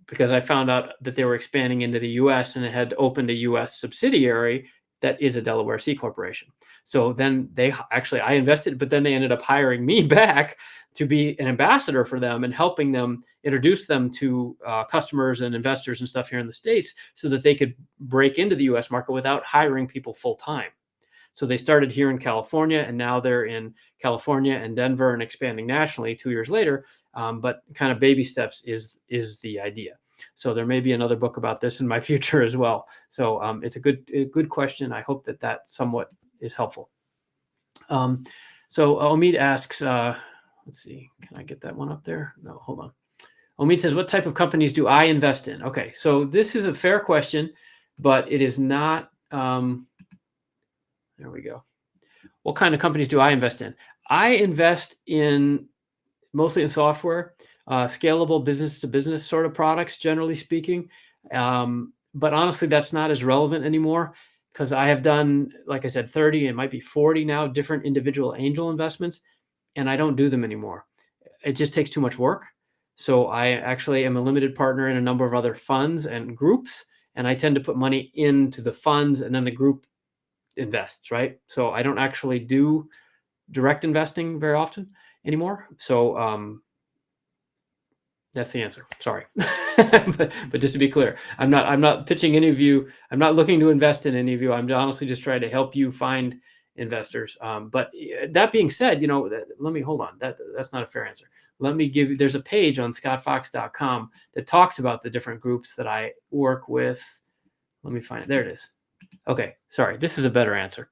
because I found out that they were expanding into the US and it had opened a US subsidiary that is a Delaware C corporation. So then I invested, but then they ended up hiring me back to be an ambassador for them and helping them introduce them to customers and investors and stuff here in the States so that they could break into the US market without hiring people full time. So they started here in California, and now they're in California and Denver and expanding nationally 2 years later. But kind of baby steps is the idea. So there may be another book about this in my future as well. So it's a good question. I hope that somewhat is helpful. So Omid asks, let's see, can I get that one up there? No, hold on. Omid says, what type of companies do I invest in? Okay, so this is a fair question, but it is not, there we go. What kind of companies do I invest in? I invest in mostly in software, scalable business to business sort of products, generally speaking. But honestly, that's not as relevant anymore because I have done, like I said, 30, it might be 40 now, different individual angel investments, and I don't do them anymore. It just takes too much work. So I actually am a limited partner in a number of other funds and groups, and I tend to put money into the funds and then the group invests, right? So I don't actually do direct investing very often anymore. So that's the answer. Sorry. but just to be clear, I'm not pitching any of you. I'm not looking to invest in any of you. I'm honestly just trying to help you find investors. But that being said, let me hold on. That's not a fair answer. Let me give you, there's a page on scottfox.com that talks about the different groups that I work with. Let me find it. There it is. Okay. Sorry. This is a better answer.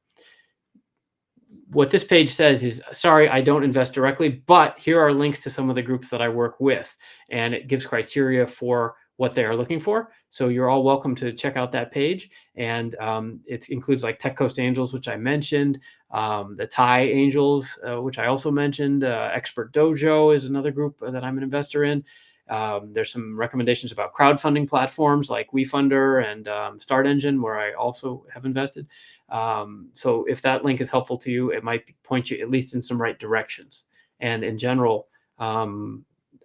What this page says is, sorry, I don't invest directly, but here are links to some of the groups that I work with, and it gives criteria for what they are looking for. So you're all welcome to check out that page. And it includes like Tech Coast Angels, which I mentioned, the Thai Angels, which I also mentioned. Expert Dojo is another group that I'm an investor in. There's some recommendations about crowdfunding platforms like WeFunder and Start Engine, where I also have invested. So if that link is helpful to you, it might point you at least in some right directions. And in general,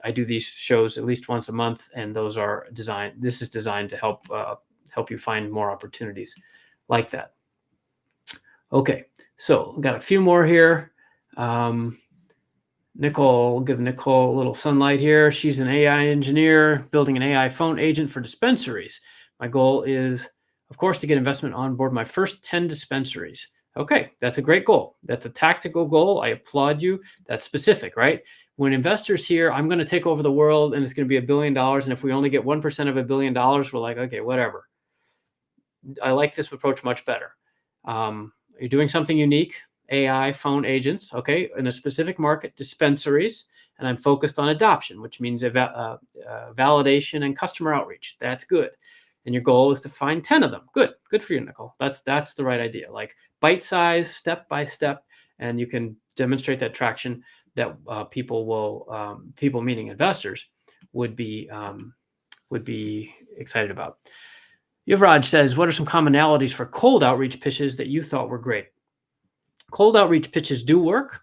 I do these shows at least once a month, and those are designed. This is designed to help you find more opportunities like that. Okay, so got a few more here. Nicole, give Nicole a little sunlight here. She's an AI engineer building an AI phone agent for dispensaries. My goal is, of course, to get investment on board my first 10 dispensaries. Okay, that's a great goal. That's a tactical goal. I applaud you. That's specific, right? When investors hear, I'm going to take over the world and it's going to be $1 billion, and if we only get 1% of $1 billion, we're like, okay, whatever. I like this approach much better. You're doing something unique. AI phone agents, okay, in a specific market, dispensaries, and I'm focused on adoption, which means validation and customer outreach. That's good. And your goal is to find 10 of them. Good for you, Nicole. That's the right idea. Like bite-size, step by step, and you can demonstrate that traction that people meaning investors would be excited about. Yuvraj says, what are some commonalities for cold outreach pitches that you thought were great? Cold outreach pitches do work.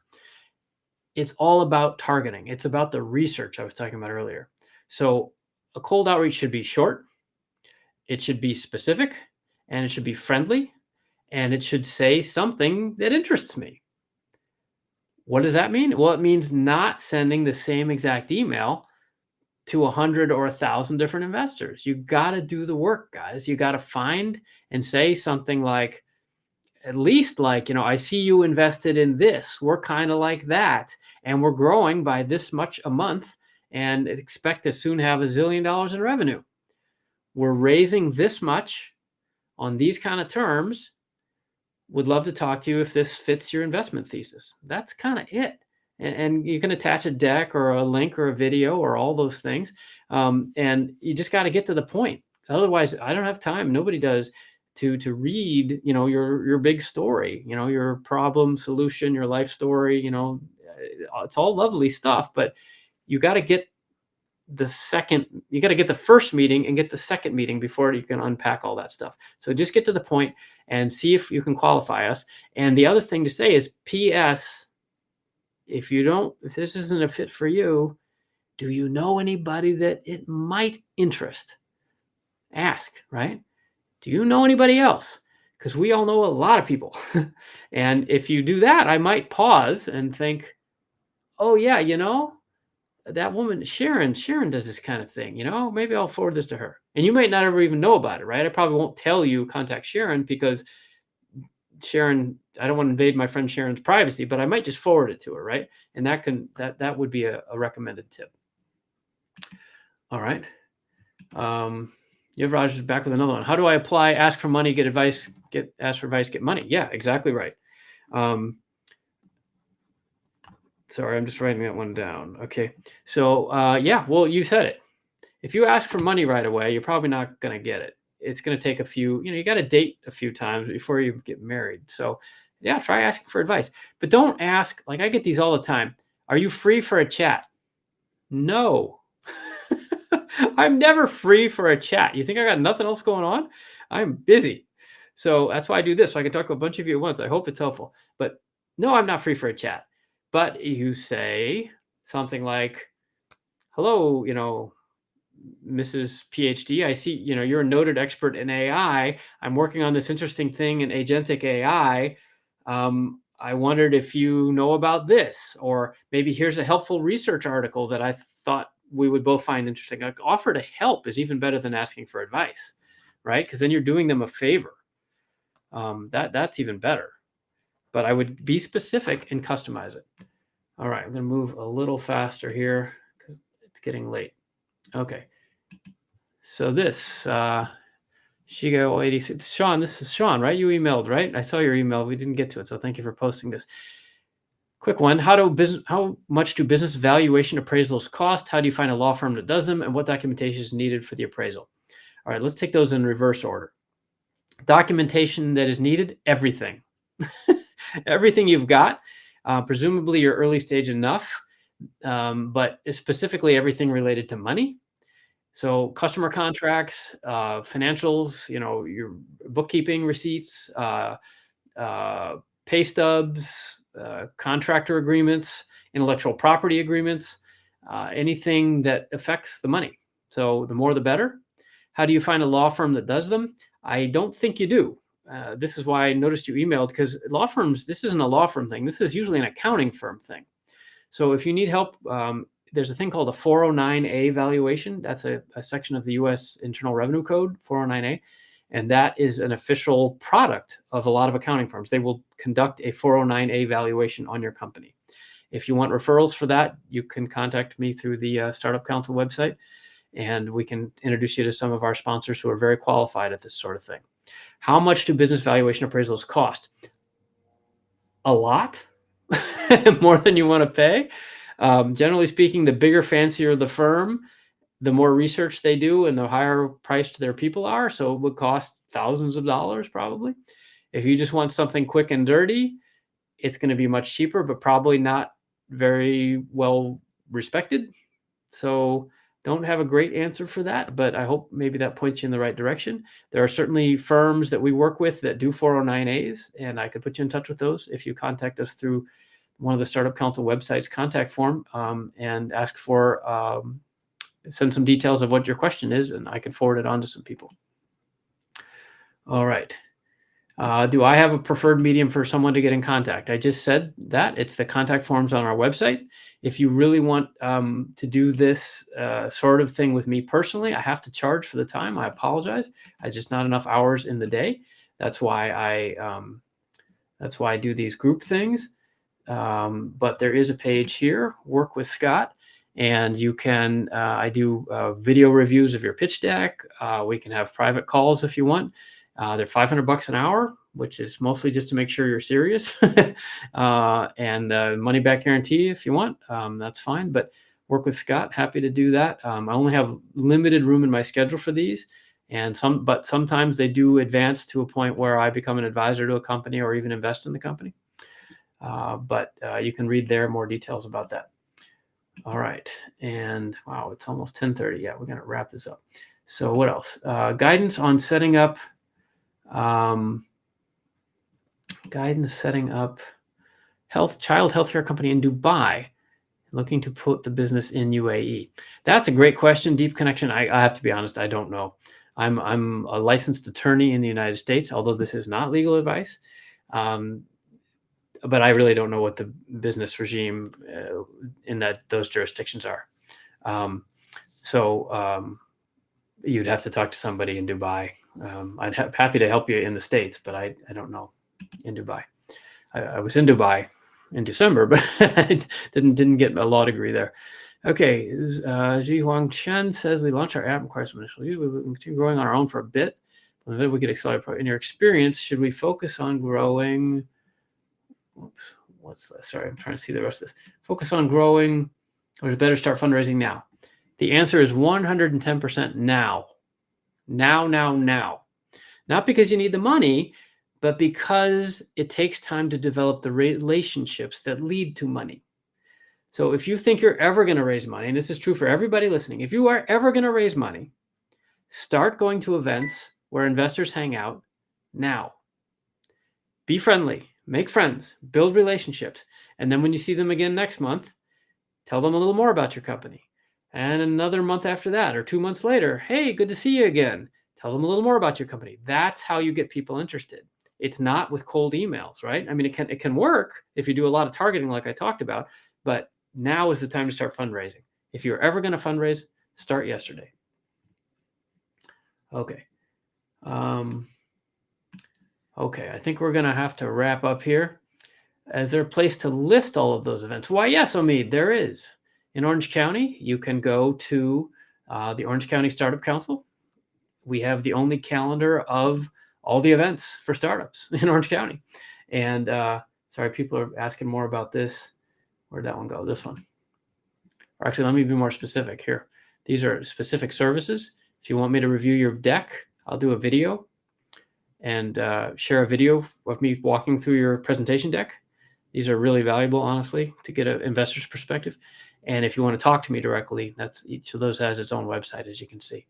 It's all about targeting. It's about the research I was talking about earlier. So a cold outreach should be short. It should be specific, and it should be friendly, and it should say something that interests me. What does that mean? Well, it means not sending the same exact email to 100 or 1,000 different investors. You got to do the work, guys. You got to find and say something like, at least like, I see you invested in this. We're kind of like that. And we're growing by this much a month and expect to soon have $1 zillion in revenue. We're raising this much on these kind of terms. Would love to talk to you if this fits your investment thesis. That's kind of it. And you can attach a deck or a link or a video or all those things. And you just got to get to the point. Otherwise, I don't have time. Nobody does. To read, your big story, your problem, solution, your life story, it's all lovely stuff, but you got to get the first meeting and get the second meeting before you can unpack all that stuff. So just get to the point and see if you can qualify us. And the other thing to say is, P.S., if this isn't a fit for you, do you know anybody that it might interest? Ask, right? Do you know anybody else? Because we all know a lot of people. And if you do that, I might pause and think, oh yeah, that woman, Sharon does this kind of thing, maybe I'll forward this to her. And you might not ever even know about it, right? I probably won't tell you contact Sharon because Sharon, I don't want to invade my friend Sharon's privacy, but I might just forward it to her, right? And that would be a recommended tip. All right. Yuvraj is back with another one. How do I apply, ask for money, get advice, ask for advice, get money? Yeah, exactly right. Sorry, I'm just writing that one down. Okay. So yeah, well, you said it. If you ask for money right away, you're probably not going to get it. It's going to take a few, you got to date a few times before you get married. So yeah, try asking for advice, but don't ask, like I get these all the time. Are you free for a chat? No. I'm never free for a chat. You think I got nothing else going on? I'm busy. So that's why I do this. So I can talk to a bunch of you at once. I hope it's helpful. But no, I'm not free for a chat. But you say something like, hello, Mrs. PhD, I see, you're a noted expert in AI. I'm working on this interesting thing in agentic AI. I wondered if you know about this, or maybe here's a helpful research article that I thought we would both find interesting. Like, offer to help is even better than asking for advice, right? Because then you're doing them a favor. That's even better. But I would be specific and customize it. All right, I'm going to move a little faster here because it's getting late. Okay. So this, Shigo 86, Sean, this is Sean, right? You emailed, right? I saw your email. We didn't get to it, so thank you for posting this. Quick one, how much do business valuation appraisals cost? How do you find a law firm that does them? And what documentation is needed for the appraisal? All right, let's take those in reverse order. Documentation that is needed, everything. Everything you've got, presumably you're early stage enough, but specifically everything related to money. So customer contracts, financials, your bookkeeping receipts, pay stubs, contractor agreements, intellectual property agreements, anything that affects the money. So the more the better. How do you find a law firm that does them? I don't think you do. This is why I noticed you emailed, because law firms, this isn't a law firm thing. This is usually an accounting firm thing. So if you need help, there's a thing called a 409A valuation. That's a section of the U.S. Internal Revenue Code, 409A. And that is an official product of a lot of accounting firms. They will conduct a 409A valuation on your company. If you want referrals for that, you can contact me through the Startup Council website, and we can introduce you to some of our sponsors who are very qualified at this sort of thing. How much do business valuation appraisals cost? A lot, more than you want to pay. Generally speaking, the bigger, fancier the firm, the more research they do and the higher priced their people are. So it would cost thousands of dollars probably. If you just want something quick and dirty, it's going to be much cheaper, but probably not very well respected. So don't have a great answer for that, but I hope maybe that points you in the right direction. There are certainly firms that we work with that do 409As, and I could put you in touch with those if you contact us through one of the Startup Council websites contact form, and ask for, send some details of what your question is, and I can forward it on to some people. All right. Do I have a preferred medium for someone to get in contact? I just said that. It's the contact forms on our website. If you really want to do this sort of thing with me personally, I have to charge for the time. I apologize. I just not enough hours in the day. That's why I do these group things. But there is a page here, Work with Scott, and you can, I do video reviews of your pitch deck. We can have private calls if you want. They're $500 an hour, which is mostly just to make sure you're serious, and money back guarantee if you want. That's fine. But Work with Scott, happy to do that. I only have limited room in my schedule for these, but sometimes they do advance to a point where I become an advisor to a company or even invest in the company. But you can read there more details about that. All right. And wow, it's almost 10:30. Yeah, we're going to wrap this up. So what else? Guidance on setting up child healthcare company in Dubai, looking to put the business in UAE. That's a great question. Deep connection. I have to be honest, I don't know. I'm a licensed attorney in the United States, although this is not legal advice. But I really don't know what the business regime in those jurisdictions are. So you'd have to talk to somebody in Dubai. I'd happy to help you in the States, but I don't know in Dubai. I was in Dubai in December, but I didn't get a law degree there. Okay, Ji Huang Chen says we launched our app requires some initial use. We will continue growing on our own for a bit. And then we could accelerate. In your experience, should we focus on growing? Sorry, I'm trying to see the rest of this. Focus on growing, or is it better start fundraising now? The answer is 110% now. Now. Not because you need the money, but because it takes time to develop the relationships that lead to money. So if you think you're ever going to raise money, and this is true for everybody listening, if you are ever going to raise money, start going to events where investors hang out now. Be friendly, make friends, build relationships. And then when you see them again next month, tell them a little more about your company. And another month after that, or 2 months later, hey, good to see you again. Tell them a little more about your company. That's how you get people interested. It's not with cold emails, right? I mean, it can work if you do a lot of targeting like I talked about, but now is the time to start fundraising. If you're ever going to fundraise, start yesterday. Okay. Okay, I think we're going to have to wrap up here. Is there a place to list all of those events? Why, yes, Omid, there is. In Orange County, you can go to the Orange County Startup Council. We have the only calendar of all the events for startups in Orange County. And sorry, people are asking more about this. Where'd that one go? This one. Or actually, let me be more specific here. These are specific services. If you want me to review your deck, I'll do a video and share a video of me walking through your presentation deck. These are really valuable, honestly, to get an investor's perspective. And if you want to talk to me directly, that's each of those has its own website, as you can see.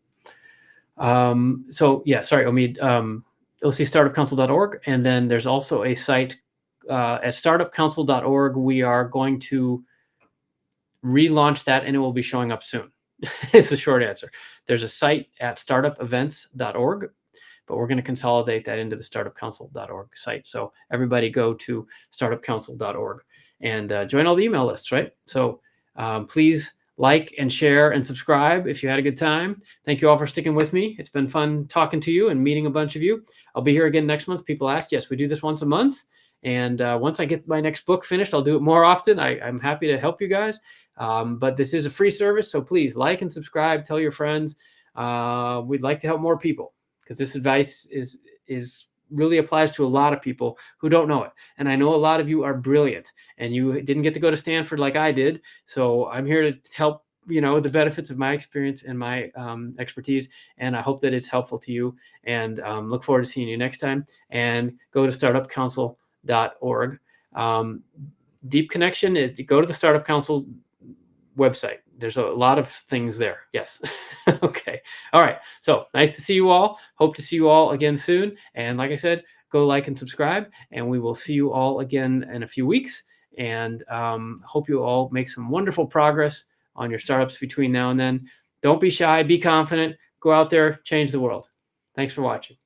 So yeah, sorry, Omid, OCStartupCouncil.org. And then there's also a site at startupcouncil.org. We are going to relaunch that and it will be showing up soon. It's the short answer. There's a site at startupevents.org, but we're going to consolidate that into the startupcouncil.org site. So everybody go to startupcouncil.org and join all the email lists, right? So please like and share and subscribe if you had a good time. Thank you all for sticking with me. It's been fun talking to you and meeting a bunch of you. I'll be here again next month. People asked, yes, we do this once a month. And once I get my next book finished, I'll do it more often. I'm happy to help you guys. But this is a free service. So please like and subscribe, tell your friends. We'd like to help more people because this advice is really applies to a lot of people who don't know it. And I know a lot of you are brilliant and you didn't get to go to Stanford like I did. So I'm here to help, the benefits of my experience and my expertise. And I hope that it's helpful to you and look forward to seeing you next time. And go to startupcouncil.org. Deep connection, go to the Startup Council website. There's a lot of things there. Yes. Okay. All right. So nice to see you all. Hope to see you all again soon. And like I said, go like and subscribe, and we will see you all again in a few weeks. And hope you all make some wonderful progress on your startups between now and then. Don't be shy. Be confident. Go out there, change the world. Thanks for watching.